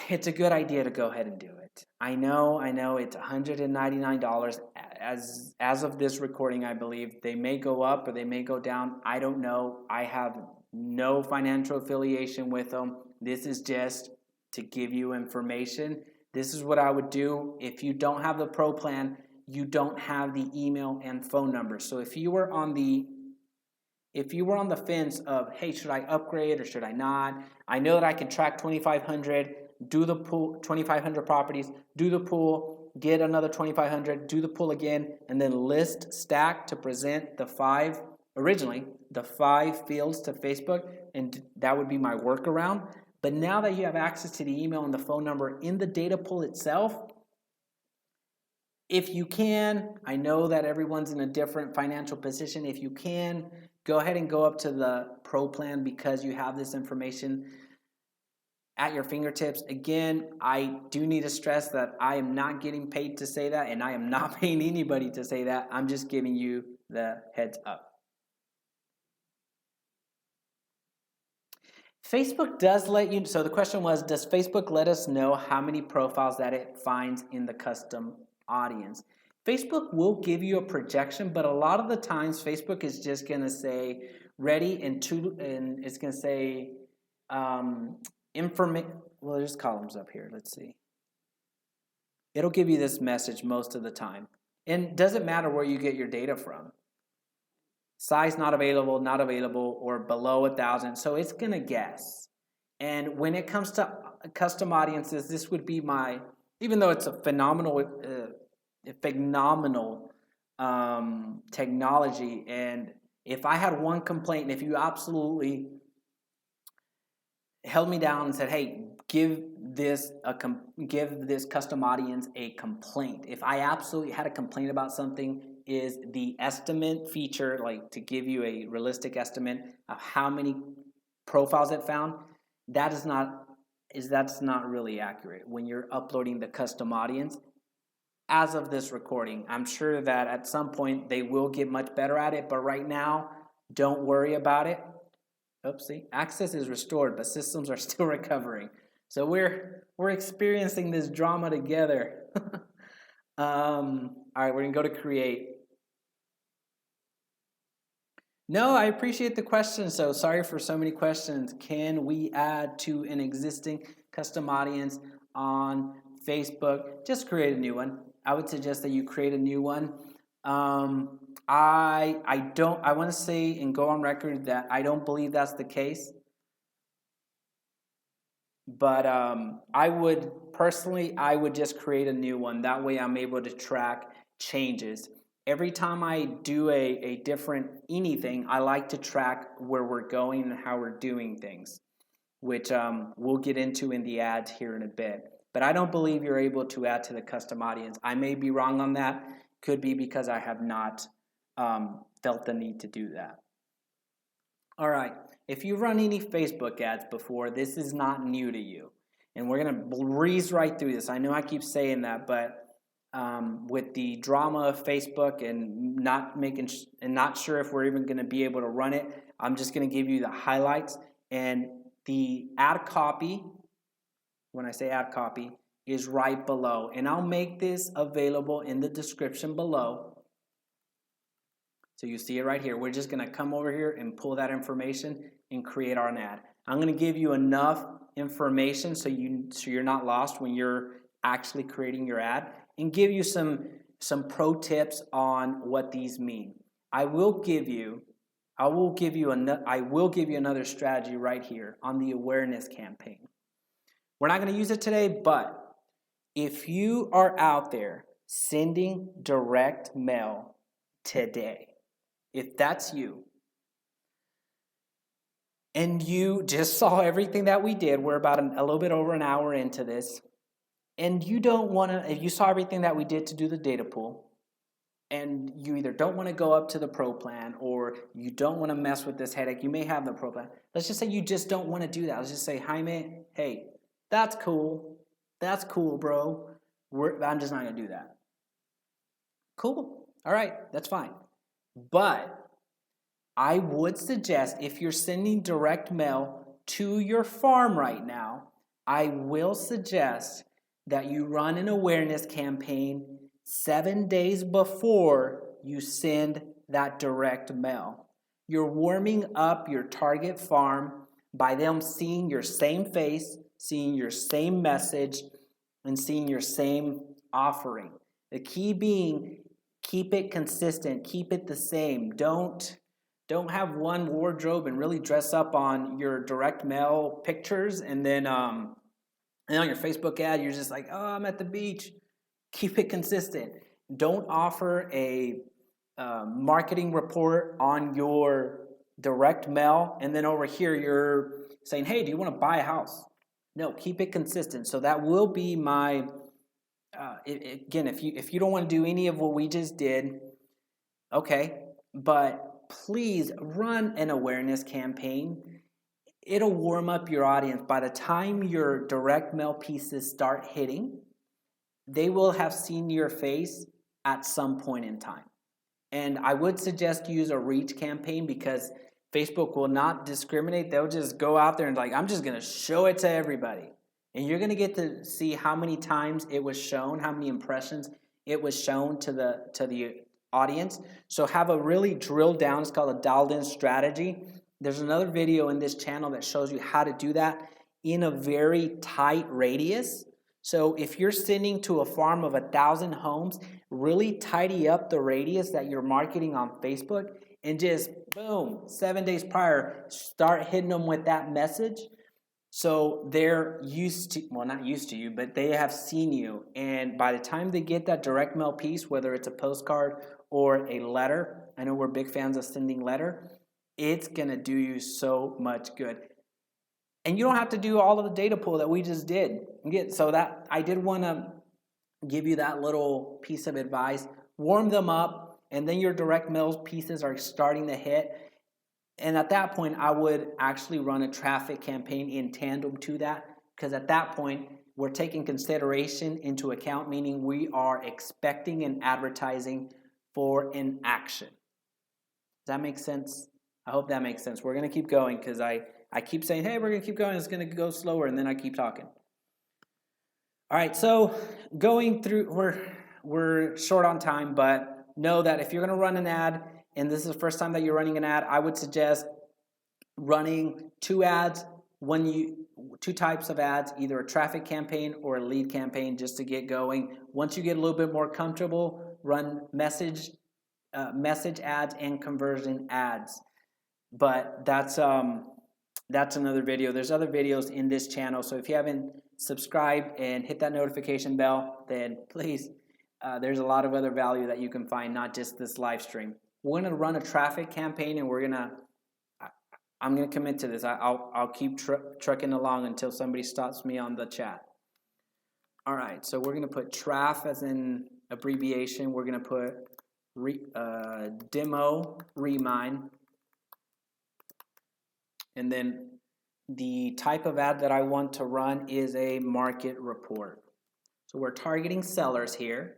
it's a good idea to go ahead and do it. I know it's $199 as of this recording, I believe. They may go up or they may go down. I don't know. I have no financial affiliation with them. This is just to give you information. This is what I would do. If you don't have the Pro plan, you don't have the email and phone number. So if you were on the fence of, hey, should I upgrade or should I not? I know that I can track 2,500, do the pool, 2,500 properties, do the pool, get another 2,500, do the pool again, and then list stack to present the 5 fields to Facebook, and that would be my workaround. But now that you have access to the email and the phone number in the data pool itself, if you can, I know that everyone's in a different financial position. If you can, go ahead and go up to the Pro plan because you have this information at your fingertips. Again, I do need to stress that I am not getting paid to say that, and I am not paying anybody to say that. I'm just giving you the heads up. Facebook does let you, so the question was, does Facebook let us know how many profiles that it finds in the custom audience? Facebook will give you a projection, but a lot of the times Facebook is just going to say ready and it's going to say well, there's columns up here. Let's see. It'll give you this message most of the time. And it doesn't matter where you get your data from. Size not available, or below 1,000. So it's going to guess. And when it comes to custom audiences, this would be my even though it's a phenomenal technology. And if I had one complaint, and if you absolutely held me down and said, hey, give this custom audience a complaint. If I absolutely had a complaint about something, is the estimate feature, like to give you a realistic estimate of how many profiles it found. That's not really accurate when you're uploading the custom audience. As of this recording, I'm sure that at some point they will get much better at it, but right now, don't worry about it. Oopsie, access is restored, but systems are still recovering. So we're experiencing this drama together. All right, we're gonna go to create. No, I appreciate the question. So sorry for so many questions. Can we add to an existing custom audience on Facebook? Just create a new one. I would suggest that you create a new one. I want to say and go on record that I don't believe that's the case. But I would just create a new one. That way I'm able to track changes. Every time I do a different anything, I like to track where we're going and how we're doing things, which we'll get into in the ads here in a bit. But I don't believe you're able to add to the custom audience. I may be wrong on that. Could be because I have not felt the need to do that. All right, if you've run any Facebook ads before, this is not new to you. And we're gonna breeze right through this. I know I keep saying that, but with the drama of Facebook and not sure if we're even gonna be able to run it, I'm just gonna give you the highlights. And the ad copy, when I say ad copy, is right below. And I'll make this available in the description below. So you see it right here. We're just gonna come over here and pull that information and create our ad. I'm gonna give you enough information so you're not lost when you're actually creating your ad, and give you some pro tips on what these mean. I will give you another strategy right here on the awareness campaign. We're not gonna use it today, but if you are out there sending direct mail today, if that's you, and you just saw everything that we did, we're about a little bit over an hour into this, and you don't want to, if you saw everything that we did to do the data pool, and you either don't want to go up to the pro plan, or you don't want to mess with this headache, you may have the pro plan. Let's just say you just don't want to do that. Let's just say, Jaime, hey, that's cool, bro. I'm just not going to do that. Cool. All right, that's fine. But I would suggest, if you're sending direct mail to your farm right now, I will suggest that you run an awareness campaign 7 days before you send that direct mail. You're warming up your target farm by them seeing your same face, seeing your same message, and seeing your same offering. The key being, keep it consistent, keep it the same. Don't have one wardrobe and really dress up on your direct mail pictures, and then on your Facebook ad, you're just like, oh, I'm at the beach. Keep it consistent. Don't offer a marketing report on your direct mail, and then over here you're saying, hey, do you want to buy a house? No, keep it consistent. So that will be my, again, if you don't want to do any of what we just did, okay, but please run an awareness campaign. It'll warm up your audience. By the time your direct mail pieces start hitting, they will have seen your face at some point in time. And I would suggest use a reach campaign, because Facebook will not discriminate. They'll just go out there and like, I'm just going to show it to everybody. And you're going to get to see how many times it was shown, how many impressions it was shown to the audience. So have a really drilled down, it's called a dialed in strategy. There's another video in this channel that shows you how to do that in a very tight radius. So if you're sending to a farm of 1,000 homes, really tidy up the radius that you're marketing on Facebook, and just boom, 7 days prior, start hitting them with that message. So they're used to, well, not used to you, but they have seen you. And by the time they get that direct mail piece, whether it's a postcard or a letter, I know we're big fans of sending letter, it's going to do you so much good. And you don't have to do all of the data pool that we just did. So that I did want to give you that little piece of advice. Warm them up, and then your direct mail pieces are starting to hit. And at that point, I would actually run a traffic campaign in tandem to that, because at that point, we're taking consideration into account, meaning we are expecting and advertising for an action. Does that make sense? I hope that makes sense. We're going to keep going because I keep saying, hey, we're going to keep going. It's going to go slower, and then I keep talking. All right, so going through, we're short on time, but know that if you're going to run an ad, and this is the first time that you're running an ad, I would suggest running two ads, two types of ads, either a traffic campaign or a lead campaign, just to get going. Once you get a little bit more comfortable, run message ads and conversion ads. But that's another video. There's other videos in this channel, so if you haven't subscribed and hit that notification bell, then please, there's a lot of other value that you can find, not just this live stream. We're going to run a traffic campaign, and I'm going to commit to this. I'll keep trucking along until somebody stops me on the chat. All right, so we're going to put TRAF as an abbreviation. We're going to put demo Remine. And then the type of ad that I want to run is a market report. So we're targeting sellers here,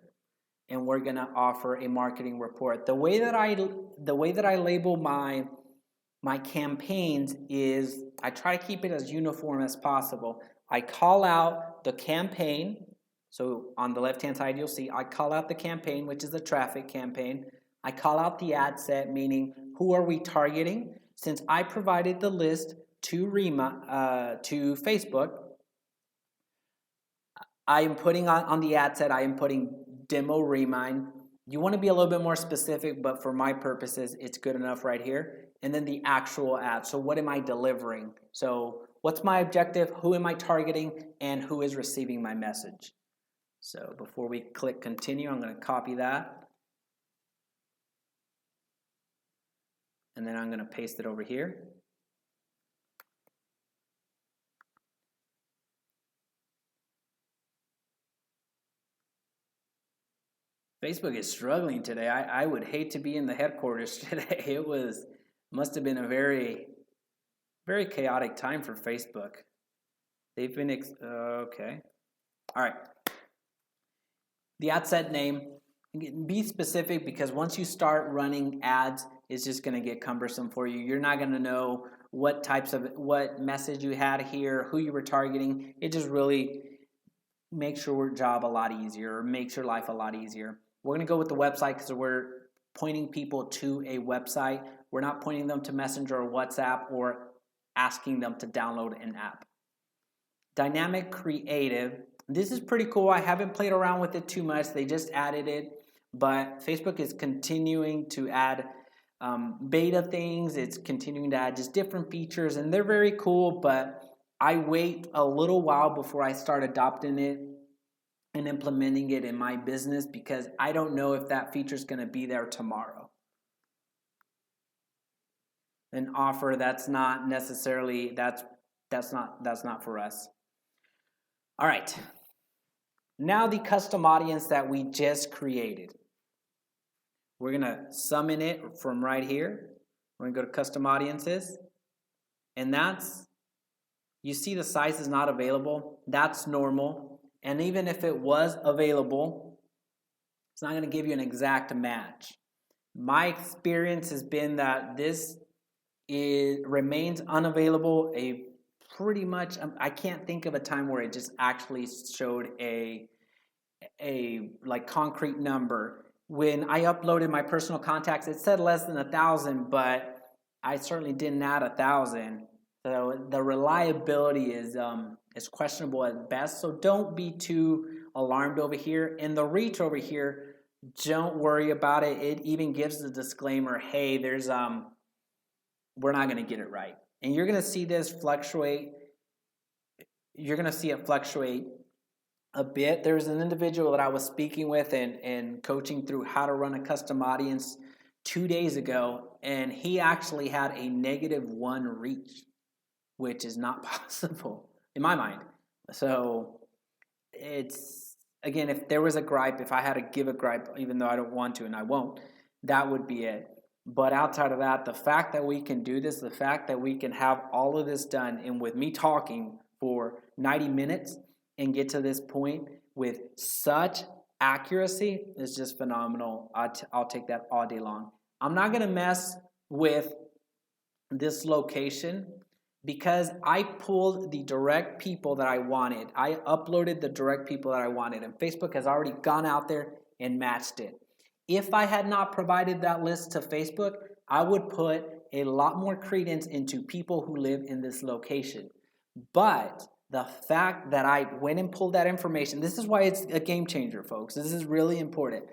and we're going to offer a marketing report. The way that I label my campaigns is I try to keep it as uniform as possible. I call out the campaign. So on the left-hand side, you'll see I call out the campaign, which is the traffic campaign. I call out the ad set, meaning who are we targeting? Since I provided the list to Facebook, I am putting on the ad set, I am putting demo Remine. You want to be a little bit more specific, but for my purposes, it's good enough right here. And then the actual ad. So what am I delivering? So what's my objective? Who am I targeting? And who is receiving my message? So before we click continue, I'm going to copy that. And then I'm going to paste it over here. Facebook is struggling today. I would hate to be in the headquarters today. It must have been a very, very chaotic time for Facebook. They've been, okay. All right. The ad set name, be specific, because once you start running ads, it's just going to get cumbersome for you. You're not going to know what message you had here, who you were targeting. It just really makes your job a lot easier, or makes your life a lot easier. We're going to go with the website because we're pointing people to a website. We're not pointing them to Messenger or WhatsApp or asking them to download an app. Dynamic creative. This is pretty cool. I haven't played around with it too much. They just added it, but Facebook is continuing to add beta things. It's continuing to add just different features, and they're very cool, but I wait a little while before I start adopting it and implementing it in my business, because I don't know if that feature is going to be there tomorrow. An offer, that's not necessarily, that's not for us. All right. Now the custom audience that we just created. We're going to summon it from right here. We're going to go to custom audiences. And you see the size is not available. That's normal. And even if it was available, it's not going to give you an exact match. My experience has been that this remains unavailable pretty much. I can't think of a time where it just actually showed a like concrete number. When I uploaded my personal contacts, it said less than 1,000, but I certainly didn't add 1,000. So the reliability is questionable at best. So don't be too alarmed over here. And the reach over here, don't worry about it. It even gives the disclaimer, hey, we're not going to get it right. And you're going to see this fluctuate you're going to see it fluctuate a bit. There's an individual that I was speaking with and coaching through how to run a custom audience 2 days ago, and he actually had a -1 reach, which is not possible in my mind. So it's, again, if there was a gripe, if I had to give a gripe, even though I don't want to and I won't, that would be it. But outside of that, the fact that we can do this, the fact that we can have all of this done, and with me talking for 90 minutes and get to this point with such accuracy is just phenomenal. I'll take that all day long. I'm not going to mess with this location because I pulled the direct people that I wanted. I uploaded the direct people that I wanted, and Facebook has already gone out there and matched it. If I had not provided that list to Facebook, I would put a lot more credence into people who live in this location. But the fact that I went and pulled that information, this is why it's a game changer, folks. This is really important.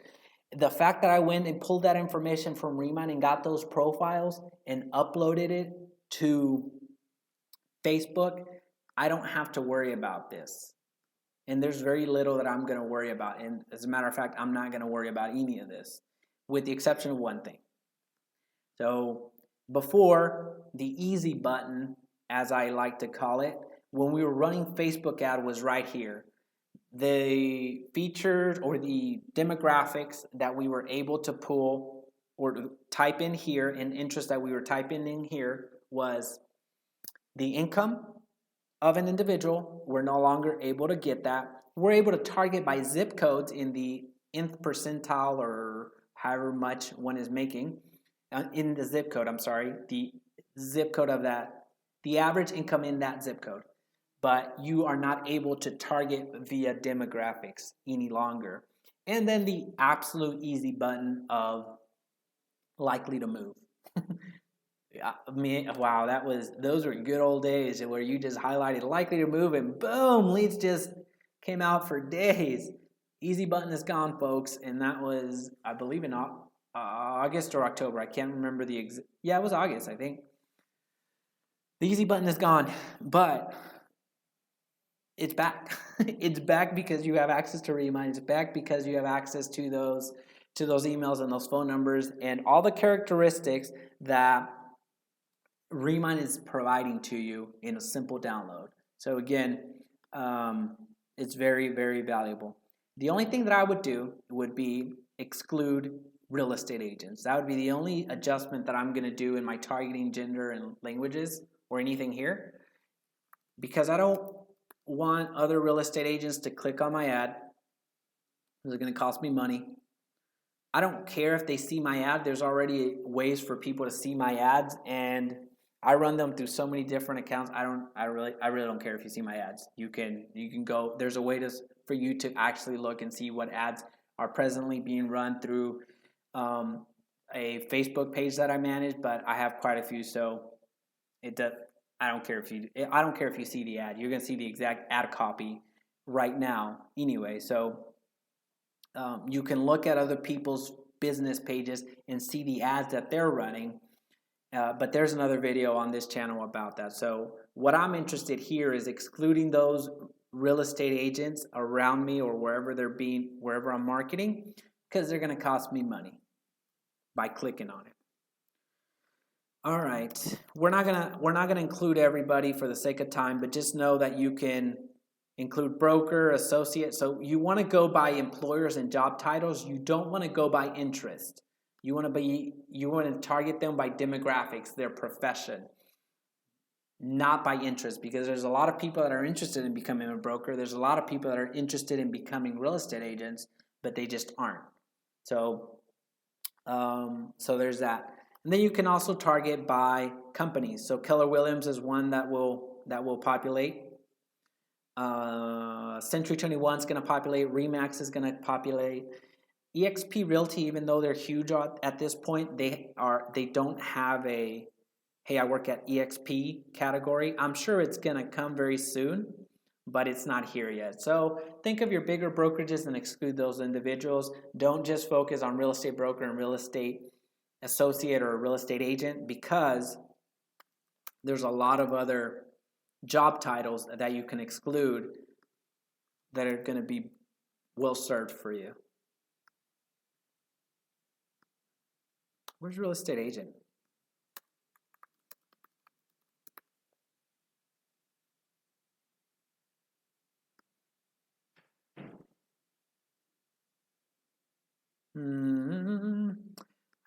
The fact that I went and pulled that information from Remine and got those profiles and uploaded it to Facebook, I don't have to worry about this. And there's very little that I'm going to worry about. And as a matter of fact, I'm not going to worry about any of this, with the exception of one thing. So before, the easy button, as I like to call it, when we were running Facebook ad was right here. The features or the demographics that we were able to pull or to type in here, and interest that we were typing in here, was the income of an individual. We're no longer able to get that. We're able to target by zip codes in the nth percentile, or however much one is making in the zip code. I'm sorry, the zip code of that, the average income in that zip code. But you are not able to target via demographics any longer. And then the absolute easy button of likely to move. Wow, those were good old days where you just highlighted likely to move and boom, leads just came out for days. Easy button is gone, folks, and that was, I believe, in August or October. I can't remember yeah, it was August, I think. The easy button is gone, but it's back. It's back because you have access to Remine. It's back because you have access to those emails and those phone numbers and all the characteristics that Remine is providing to you in a simple download. So again, it's very, very valuable. The only thing that I would do would be exclude real estate agents. That would be the only adjustment that I'm going to do in my targeting gender and languages or anything here, because I don't want other real estate agents to click on my ad. It's going to cost me money. I don't care if they see my ad. There's already ways for people to see my ads, and I run them through so many different accounts. I really don't care if you see my ads. You can go. There's a way for you to actually look and see what ads are presently being run through a Facebook page that I manage, but I have quite a few, so it does. I don't care if you see the ad. You're going to see the exact ad copy right now anyway. So you can look at other people's business pages and see the ads that they're running. But there's another video on this channel about that. So what I'm interested here is excluding those real estate agents around me or wherever I'm marketing, because they're going to cost me money by clicking on it. All right, we're not gonna include everybody for the sake of time, but just know that you can include broker, associate. So you want to go by employers and job titles. You don't want to go by interest. You want to target them by demographics, their profession, not by interest, because there's a lot of people that are interested in becoming a broker. There's a lot of people that are interested in becoming real estate agents, but they just aren't. So there's that. And then you can also target by companies. So Keller Williams is one that will populate. Century 21 is going to populate. Remax is going to populate. eXp Realty, even though they're huge at this point, they don't have a hey, I work at eXp category. I'm sure it's going to come very soon, but it's not here yet. So think of your bigger brokerages and exclude those individuals. Don't just focus on real estate broker and real estate associate or a real estate agent, because there's a lot of other job titles that you can exclude that are going to be well served for you. Where's real estate agent?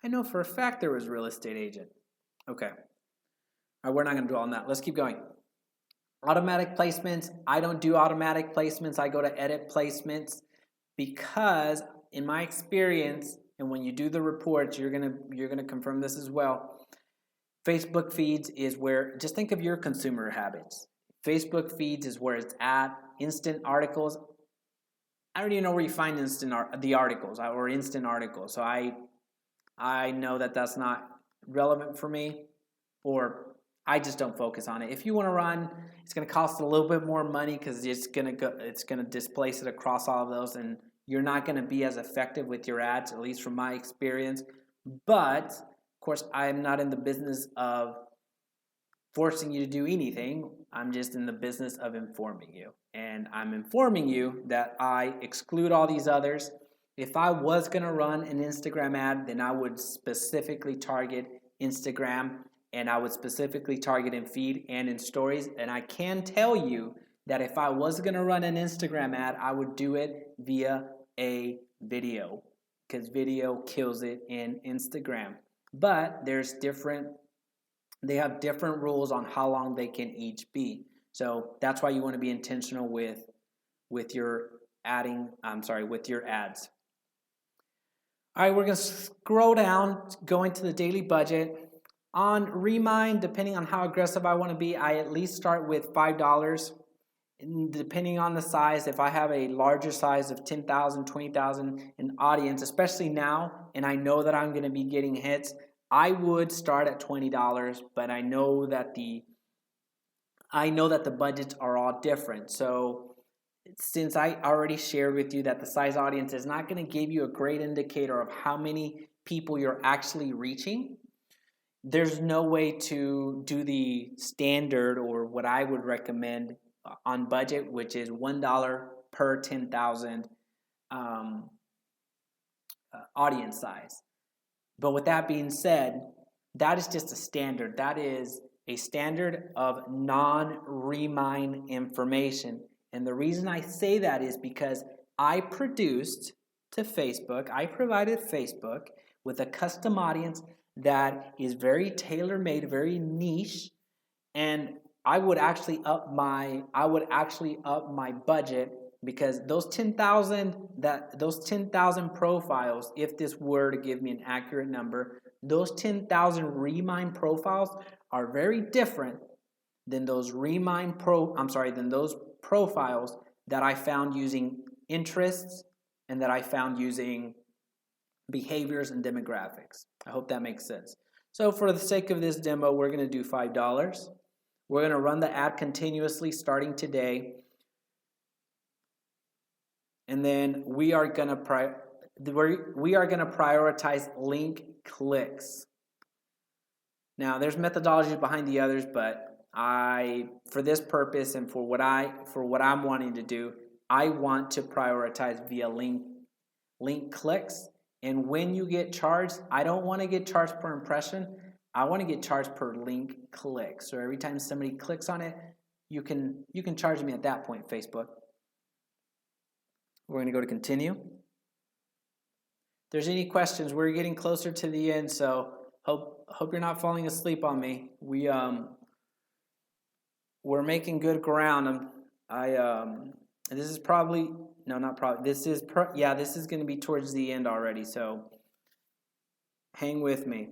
I know for a fact there was real estate agent. Okay. All right, we're not going to dwell on that. Let's keep going. Automatic placements. I don't do automatic placements. I go to edit placements because in my experience, and when you do the reports, you're gonna confirm this as well. Facebook feeds is where, just think of your consumer habits. Facebook feeds is where it's at. Instant articles. I don't even know where you find the articles or instant articles. So I know that that's not relevant for me, or I just don't focus on it. If you want to run, it's going to cost a little bit more money because it's going to displace it across all of those, and you're not going to be as effective with your ads, at least from my experience. But of course, I'm not in the business of forcing you to do anything. I'm just in the business of informing you. And I'm informing you that I exclude all these others. If I was going to run an Instagram ad, then I would specifically target Instagram, and I would specifically target in feed and in stories. And I can tell you that if I was going to run an Instagram ad, I would do it via a video because video kills it in Instagram. But they have different rules on how long they can each be. So that's why you want to be intentional with your ads. All right, we're going to scroll down, go into the daily budget. On Remine, depending on how aggressive I want to be, I at least start with $5. And depending on the size, if I have a larger size of 10,000, 20,000 in audience, especially now, and I know that I'm going to be getting hits, I would start at $20, but I know that the budgets are all different. So since I already shared with you that the size audience is not going to give you a great indicator of how many people you're actually reaching, there's no way to do the standard or what I would recommend on budget, which is $1 per 10,000 audience size. But with that being said, that is just a standard. That is a standard of non-Remine information. And the reason I say that is because I provided Facebook with a custom audience that is very tailor-made, very niche, and I would actually up my budget because those 10,000 profiles, if this were to give me an accurate number, those 10,000 Remine profiles are very different than those profiles that I found using interests and that I found using behaviors and demographics. I hope that makes sense. So for the sake of this demo, we're going to do $5. We're going to run the ad continuously starting today. And then we are going to prioritize link clicks. Now, there's methodologies behind the others, but for this purpose and for what I'm wanting to do, I want to prioritize via link clicks. And when you get charged, I don't want to get charged per impression. I want to get charged per link click. So every time somebody clicks on it, you can charge me at that point, Facebook. We're going to go to continue. If there's any questions, we're getting closer to the end, so hope you're not falling asleep on me. We're making good ground. This is probably this is going to be towards the end already, so hang with me.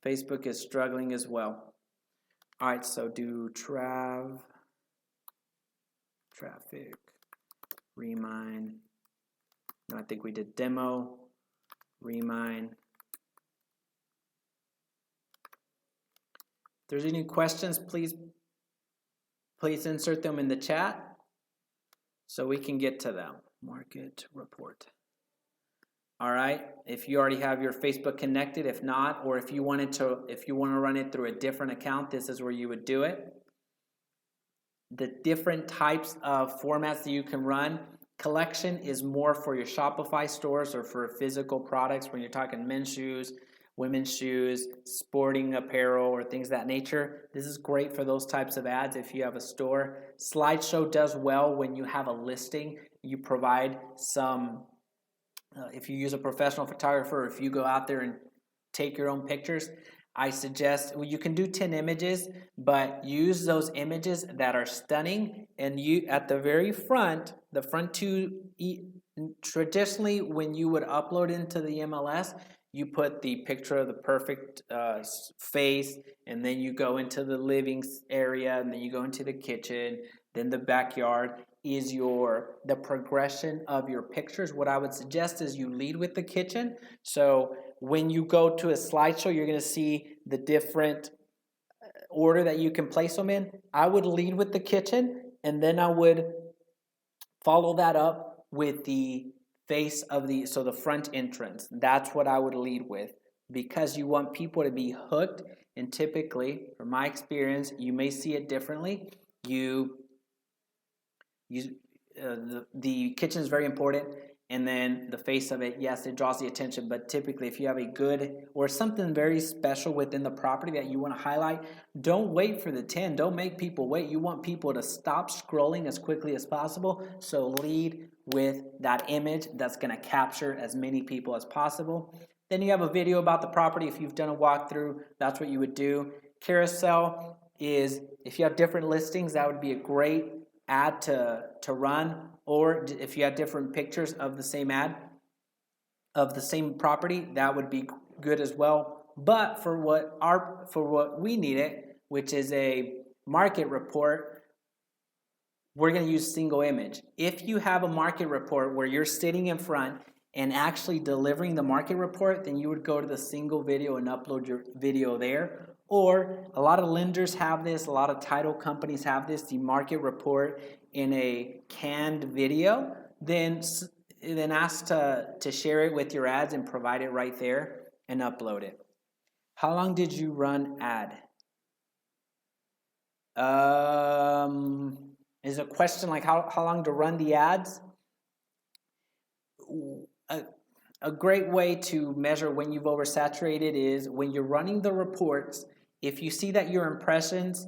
Facebook is struggling as well. All right, so do traffic, Remine. No, I think we did demo, Remine. If there's any questions, please insert them in the chat so we can get to them. Market report. All right. If you already have your Facebook connected, if not, or if you want to run it through a different account, this is where you would do it. the different types of formats that you can run. Collection is more for your Shopify stores or for physical products when you're talking men's shoes, women's shoes, sporting apparel, or things of that nature. This is great for those types of ads if you have a store. Slideshow does well when you have a listing. You provide some, if you use a professional photographer, if you go out there and take your own pictures, I suggest, well, you can do 10 images, but use those images that are stunning. And you, at the very front, the front two, traditionally when you would upload into the MLS, you put the picture of the perfect face, and then you go into the living area, and then you go into the kitchen, then the backyard is the progression of your pictures. What I would suggest is you lead with the kitchen. So when you go to a slideshow, you're going to see the different order that you can place them in. I would lead with the kitchen, and then I would follow that up with the face of the front entrance. That's what I would lead with, because you want people to be hooked. And typically, from my experience, you may see it differently. The kitchen is very important, and then the face of it, yes, it draws the attention, but typically if you have a good or something very special within the property that you want to highlight, don't wait for the 10. Don't make people wait. You want people to stop scrolling as quickly as possible, so lead with that image that's going to capture as many people as possible. Then you have a video about the property. If you've done a walkthrough, that's what you would do. Carousel is, if you have different listings, that would be a great ad to run, or if you had different pictures of the same ad of the same property, that would be good as well. But for what we need it, which is a market report, we're going to use single image. If you have a market report where you're sitting in front and actually delivering the market report, then you would go to the single video and upload your video there. Or a lot of lenders have this, a lot of title companies have this, the market report in a canned video. Then ask to share it with your ads and provide it right there and upload it. How long did you run ad? Is a question like how long to run the ads? A great way to measure when you've oversaturated is when you're running the reports. If you see that your impressions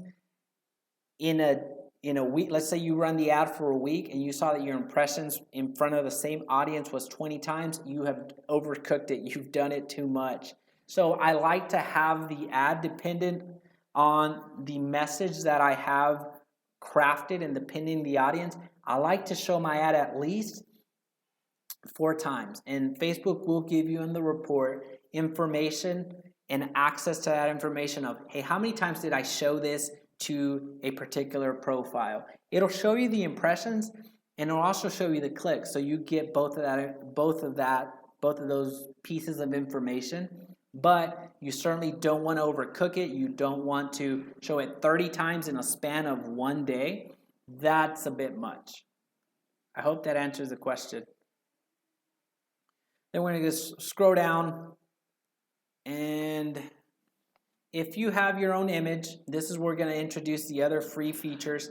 in a week, let's say you run the ad for a week and you saw that your impressions in front of the same audience was 20 times, you have overcooked it. You've done it too much. So I like to have the ad dependent on the message that I have crafted and depending on the audience. I like to show my ad at least 4 times. And Facebook will give you in the report information and access to that information of, hey, how many times did I show this to a particular profile? It'll show you the impressions and it'll also show you the clicks. So you get both of those pieces of information. But you certainly don't want to overcook it. You don't want to show it 30 times in a span of one day. That's a bit much. I hope that answers the question. Then we're going to just scroll down, and if you have your own image, this is where we're going to introduce the other free features.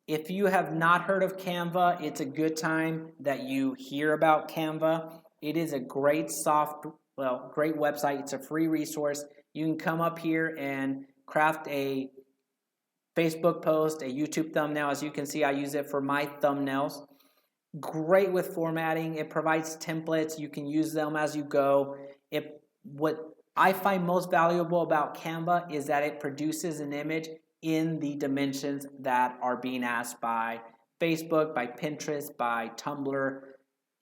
If you have not heard of Canva, it's a good time that you hear about Canva. It is a great great website. It's a free resource. You can come up here and craft a Facebook post, a YouTube thumbnail. As you can see, I use it for my thumbnails. Great with formatting. It provides templates. You can use them as you go. What I find most valuable about Canva is that it produces an image in the dimensions that are being asked by Facebook, by Pinterest, by Tumblr,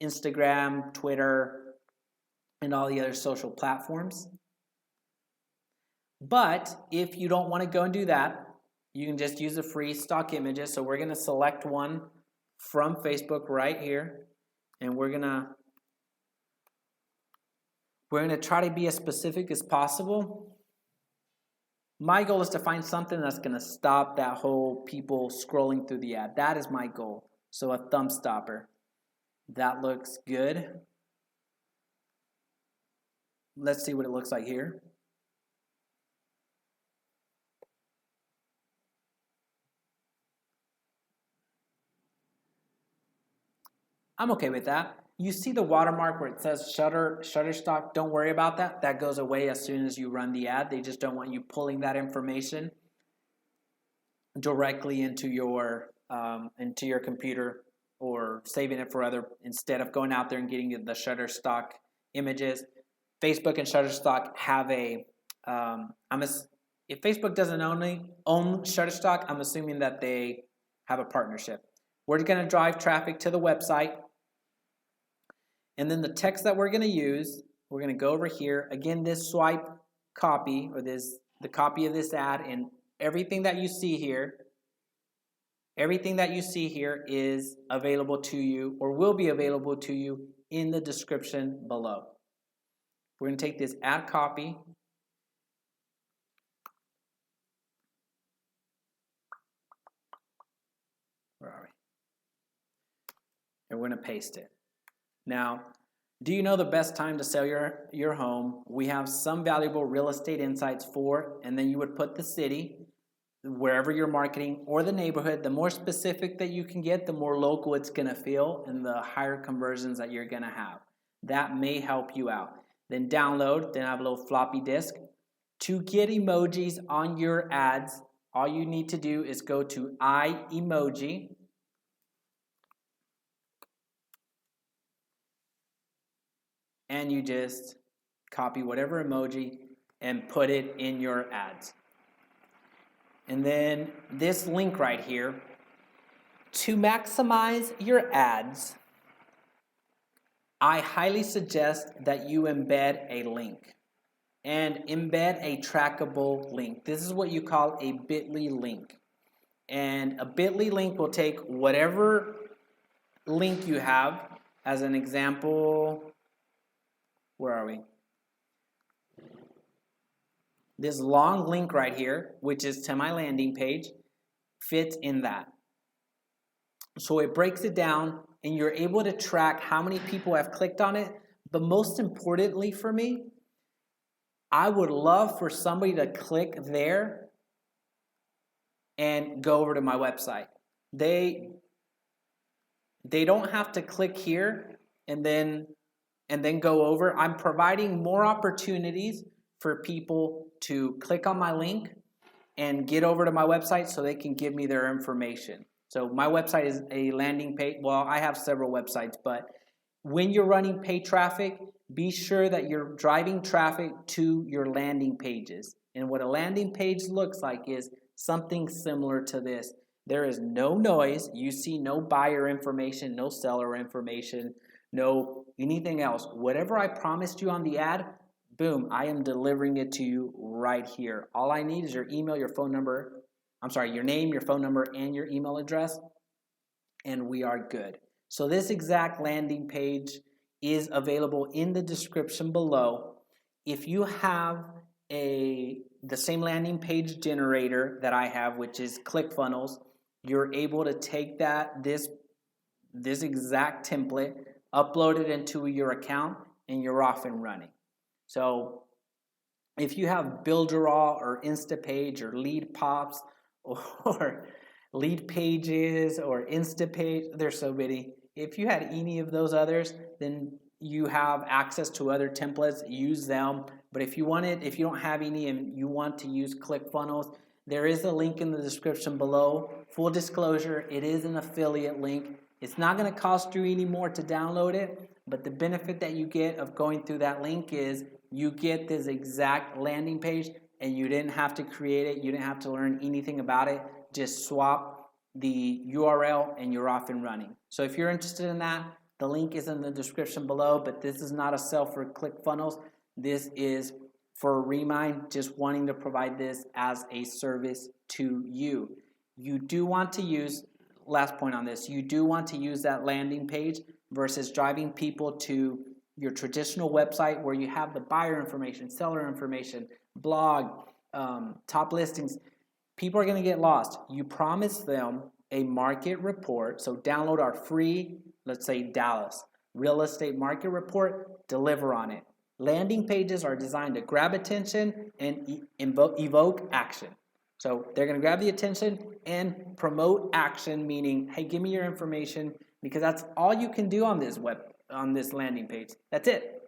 Instagram, Twitter, and all the other social platforms. But if you don't want to go and do that, you can just use the free stock images. So we're going to select one from Facebook right here, and we're gonna try to be as specific as possible. My goal is to find something that's going to stop that whole people scrolling through the ad. That is my goal. So a thumb stopper. That looks good. Let's see what it looks like here. I'm okay with that. You see the watermark where it says Shutterstock, don't worry about that. That goes away as soon as you run the ad. They just don't want you pulling that information directly into your computer or saving it for other, instead of going out there and getting the Shutterstock images. Facebook and Shutterstock have if Facebook doesn't own Shutterstock, I'm assuming that they have a partnership. We're going to drive traffic to the website. And then the text that we're going to use, we're going to go over here. Again, this swipe copy, or the copy of this ad, and everything that you see here is available to you, or will be available to you in the description below. We're going to take this ad copy. Where are we? And we're going to paste it. Now, do you know the best time to sell your home? We have some valuable real estate insights for, and then you would put the city, wherever you're marketing, or the neighborhood. The more specific that you can get, the more local it's going to feel, and the higher conversions that you're going to have. That may help you out. Then download, then I have a little floppy disk. To get emojis on your ads, all you need to do is go to iEmoji. And you just copy whatever emoji and put it in your ads. And then this link right here, to maximize your ads, I highly suggest that you embed a link. And embed a trackable link. This is what you call a bit.ly link. And a bit.ly link will take whatever link you have. As an example, where are we? This long link right here, which is to my landing page, fits in that. So it breaks it down, and you're able to track how many people have clicked on it. But most importantly for me, I would love for somebody to click there and go over to my website. They don't have to click here and then go over. I'm providing more opportunities for people to click on my link and get over to my website so they can give me their information. So my website is a landing page. Well, I have several websites, but when you're running paid traffic, be sure that you're driving traffic to your landing pages. And what a landing page looks like is something similar to this. There is no noise. You see no buyer information, no seller information, no anything else. Whatever I promised you on the ad, boom, I am delivering it to you right here. All I need is your email, your phone number. Your name, your phone number, and your email address, and we are good. So this exact landing page is available in the description below. If you have the same landing page generator that I have, which is ClickFunnels, you're able to take this exact template, upload it into your account, and you're off and running. So if you have Builderall or Instapage or Lead Pops or Lead Pages or Instapage, there's so many. If you had any of those others, then you have access to other templates, use them. But if you don't have any and you want to use ClickFunnels, there is a link in the description below. Full disclosure, it is an affiliate link. It's not going to cost you any more to download it, but the benefit that you get of going through that link is you get this exact landing page, and you didn't have to create it. You didn't have to learn anything about it. Just swap the URL and you're off and running. So if you're interested in that, the link is in the description below, but this is not a sell for ClickFunnels. This is for Remine, just wanting to provide this as a service to you. You do want to use, last point on this, you do want to use that landing page versus driving people to your traditional website where you have the buyer information, seller information, blog, top listings. People are going to get lost. You promise them a market report. So download our free, let's say Dallas, real estate market report, deliver on it. Landing pages are designed to grab attention and evoke action. So they're going to grab the attention and promote action, meaning, hey, give me your information, because that's all you can do on this landing page. That's it.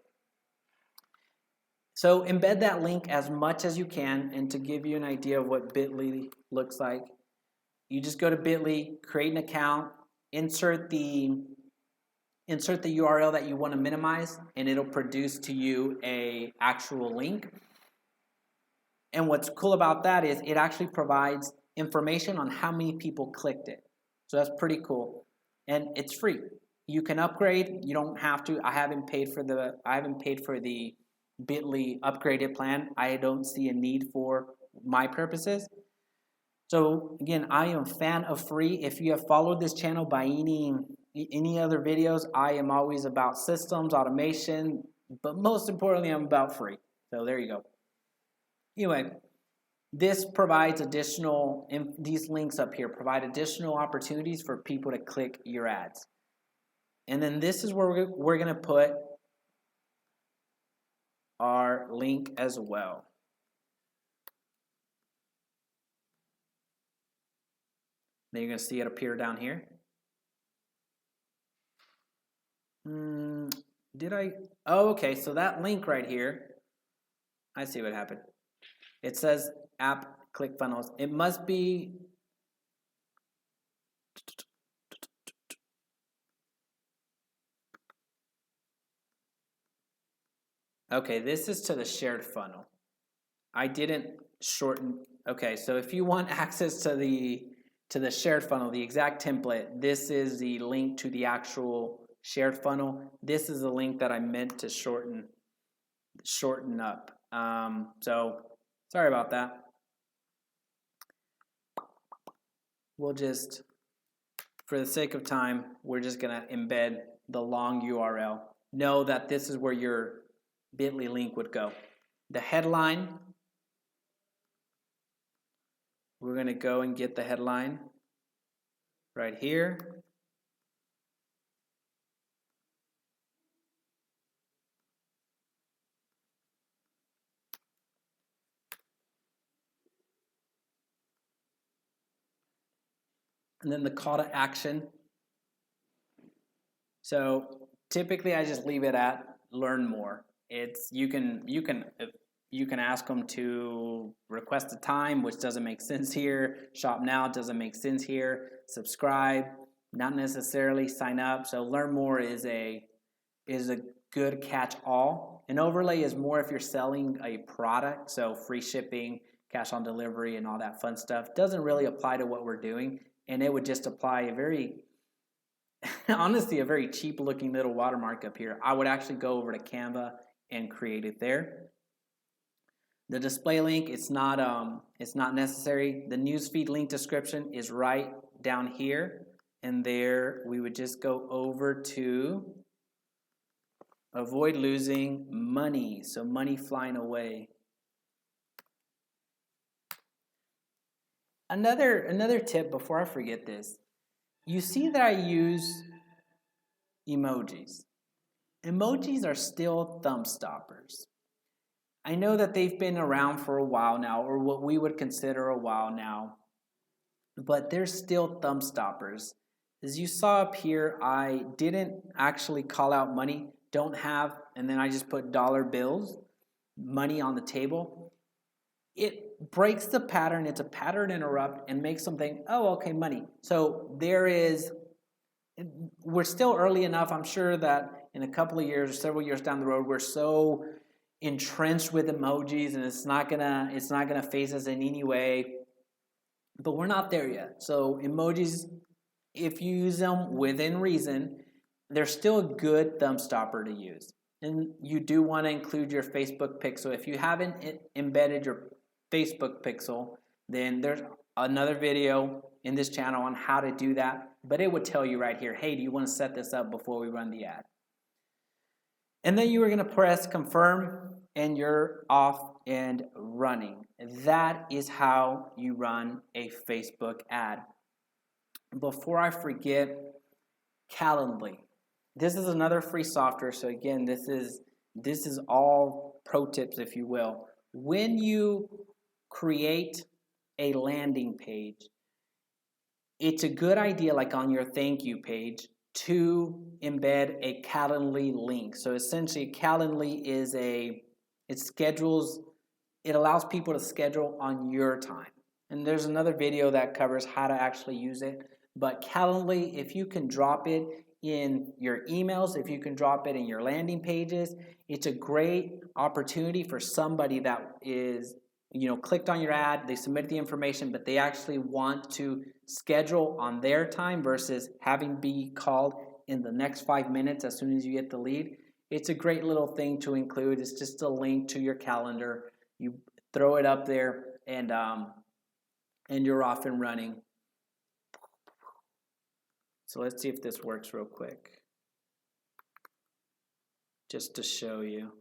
So embed that link as much as you can, and to give you an idea of what Bitly looks like, you just go to Bitly, create an account, insert the URL that you want to minimize, and it'll produce to you a actual link. And what's cool about that is it actually provides information on how many people clicked it. So that's pretty cool. And it's free. You can upgrade. You don't have to. I haven't paid for the Bitly upgraded plan. I don't see a need for my purposes. So again, I am a fan of free. If you have followed this channel by any other videos, I am always about systems, automation, but most importantly, I'm about free. So there you go. Anyway, this provides additional, these links up here provide additional opportunities for people to click your ads. And then this is where we're going to put our link as well. Then you're going to see it appear down here. Oh, okay, so that link right here, I see what happened. It says app ClickFunnels. It must be, okay, this is to the shared funnel. I didn't shorten, okay, so if you want access to the shared funnel, the exact template, this is the link to the actual shared funnel. This is the link that I meant to shorten up. So sorry about that. We'll just, for the sake of time, we're just gonna embed the long URL. Know that this is where your Bitly link would go. The headline, we're gonna go and get the headline right here. And then the call to action. So typically I just leave it at learn more. It's you can ask them to request a time, which doesn't make sense here. Shop now doesn't make sense here. Subscribe, not necessarily. Sign up. So learn more is a good catch-all. An overlay is more if you're selling a product, so free shipping, cash on delivery, and all that fun stuff. Doesn't really apply to what we're doing, and it would just apply a very, honestly, a very cheap-looking little watermark up here. I would actually go over to Canva and create it there. The display link, it's not necessary. The newsfeed link description is right down here, and there we would just go over to avoid losing money, so money flying away. Another tip before I forget this. You see that I use emojis. Emojis are still thumb stoppers. I know that they've been around for a while now, or what we would consider a while now, but they're still thumb stoppers. As you saw up here, I didn't actually call out money, don't have, and then I just put dollar bills, money on the table. It breaks the pattern. It's a pattern interrupt and makes them think, oh, okay, money. So we're still early enough. I'm sure that in a couple of years or several years down the road, we're so entrenched with emojis and it's not gonna phase us in any way. But we're not there yet. So emojis, if you use them within reason, they're still a good thumb stopper to use. And you do want to include your Facebook pixel. If you haven't embedded your Facebook pixel, then there's another video in this channel on how to do that. But it would tell you right here, hey, do you want to set this up before we run the ad? And then you are going to press confirm and you're off and running. That is how you run a Facebook ad. Before I forget, Calendly. This is another free software. So again, this is all pro tips, if you will. When you create a landing page, it's a good idea, like on your thank you page, to embed a Calendly link. So essentially, Calendly is it allows people to schedule on your time. And there's another video that covers how to actually use it. But Calendly, if you can drop it in your emails, if you can drop it in your landing pages, it's a great opportunity for somebody that is, clicked on your ad, they submit the information, but they actually want to schedule on their time versus having be called in the next 5 minutes as soon as you get the lead. It's a great little thing to include. It's just a link to your calendar. You throw it up there, and you're off and running. So let's see if this works real quick, just to show you.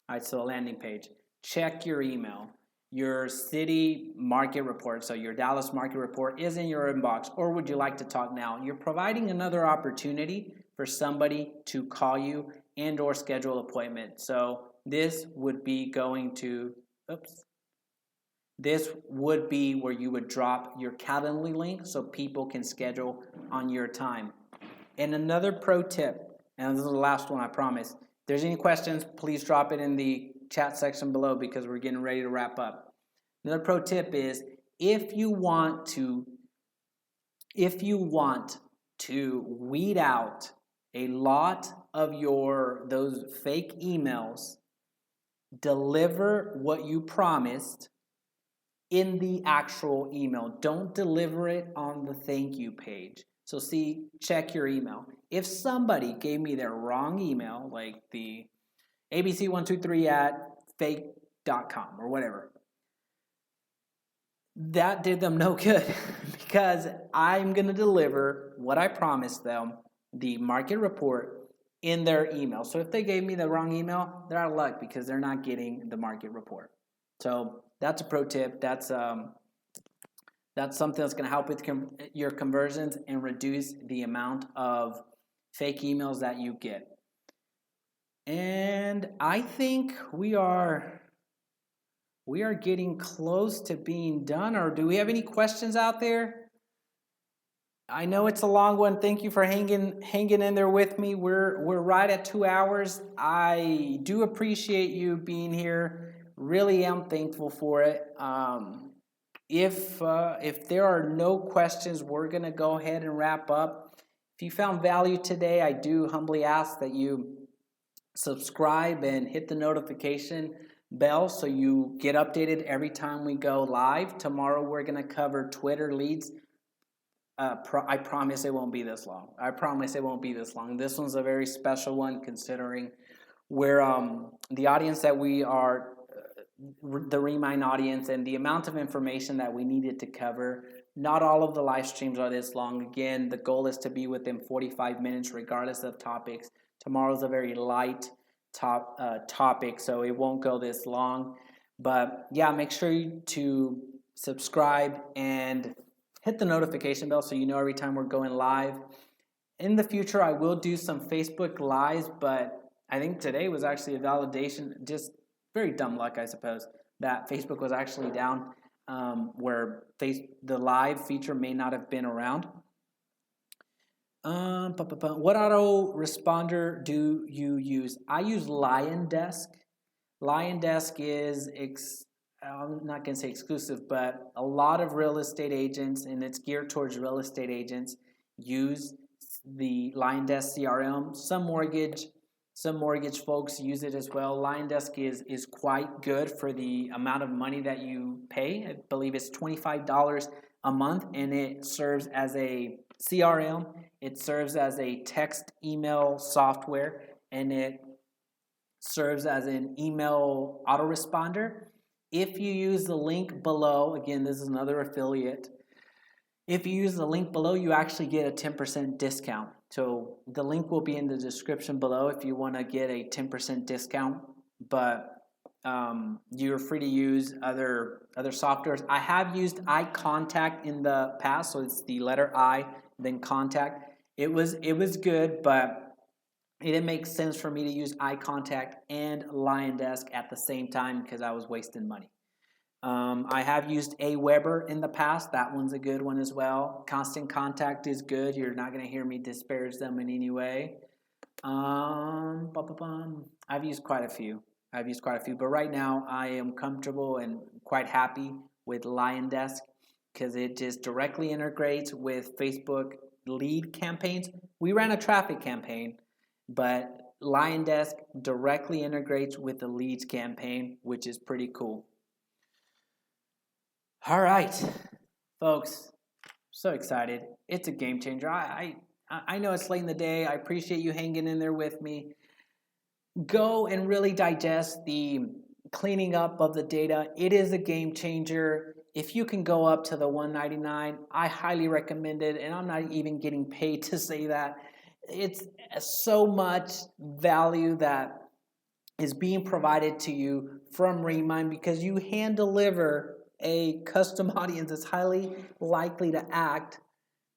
All right, so the landing page. Check your email. Your city market report, so your Dallas market report, is in your inbox, or would you like to talk now? You're providing another opportunity for somebody to call you and or schedule an appointment. So this would be this would be where you would drop your Calendly link so people can schedule on your time. And another pro tip, and this is the last one, I promise. If there's any questions, please drop it in the chat section below because we're getting ready to wrap up. Another pro tip is if you want to weed out a lot of those fake emails, deliver what you promised in the actual email. Don't deliver it on the thank you page. So check your email. If somebody gave me their wrong email, like the abc123@fake.com or whatever, that did them no good because I'm going to deliver what I promised them, the market report, in their email. So if they gave me the wrong email, they're out of luck because they're not getting the market report. So that's a pro tip. That's something that's going to help with your conversions and reduce the amount of fake emails that you get. And I think we are getting close to being done. Or do we have any questions out there? I know it's a long one. Thank you for hanging in there with me. We're right at 2 hours. I do appreciate you being here. Really am thankful for it. If there are no questions, we're going to go ahead and wrap up. If you found value today, I do humbly ask that you subscribe and hit the notification bell so you get updated every time we go live. Tomorrow we're going to cover Twitter leads. I promise it won't be this long. This one's a very special one considering we're the audience that we are, the Remine audience, and the amount of information that we needed to cover. Not all of the live streams are this long. Again, the goal is to be within 45 minutes regardless of topics. Tomorrow's a very light topic, so it won't go this long. But yeah, make sure to subscribe and hit the notification bell so you know every time we're going live. In the future, I will do some Facebook Lives, but I think today was actually a validation, just very dumb luck, I suppose, that Facebook was actually down, where the live feature may not have been around. What autoresponder do you use? I use LionDesk. LionDesk is, I'm not going to say exclusive, but a lot of real estate agents, and it's geared towards real estate agents, use the LionDesk CRM. Some mortgage folks use it as well. LionDesk is quite good for the amount of money that you pay. I believe it's $25 a month, and it serves as a CRM. It serves as a text email software, and it serves as an email autoresponder. If you use the link below, again, this is another affiliate. If you use the link below, you actually get a 10% discount. So the link will be in the description below if you want to get a 10% discount. But you're free to use other softwares. I have used iContact in the past, so it's the letter I, then contact. It was good, but it didn't make sense for me to use iContact and LionDesk at the same time because I was wasting money. I have used Aweber in the past. That one's a good one as well. Constant Contact is good. You're not going to hear me disparage them in any way. I've used quite a few. But right now I am comfortable and quite happy with LionDesk because it just directly integrates with Facebook lead campaigns. We ran a traffic campaign, but LionDesk directly integrates with the leads campaign, which is pretty cool. All right, folks, so excited. It's a game changer. I know it's late in the day. I appreciate you hanging in there with me. Go and really digest the cleaning up of the data. It is a game changer. If you can go up to the $199, I highly recommend it, and I'm not even getting paid to say that. It's so much value that is being provided to you from Remine because you hand deliver a custom audience that's highly likely to act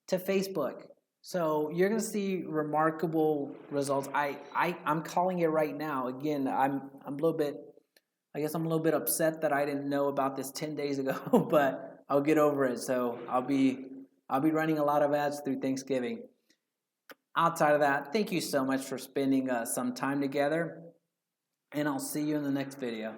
to Facebook. So you're going to see remarkable results. I'm calling it right now. Again, I'm a little bit, I guess I'm a little bit upset that I didn't know about this 10 days ago, but I'll get over it. So I'll be running a lot of ads through Thanksgiving. Outside of that, thank you so much for spending some time together, and I'll see you in the next video.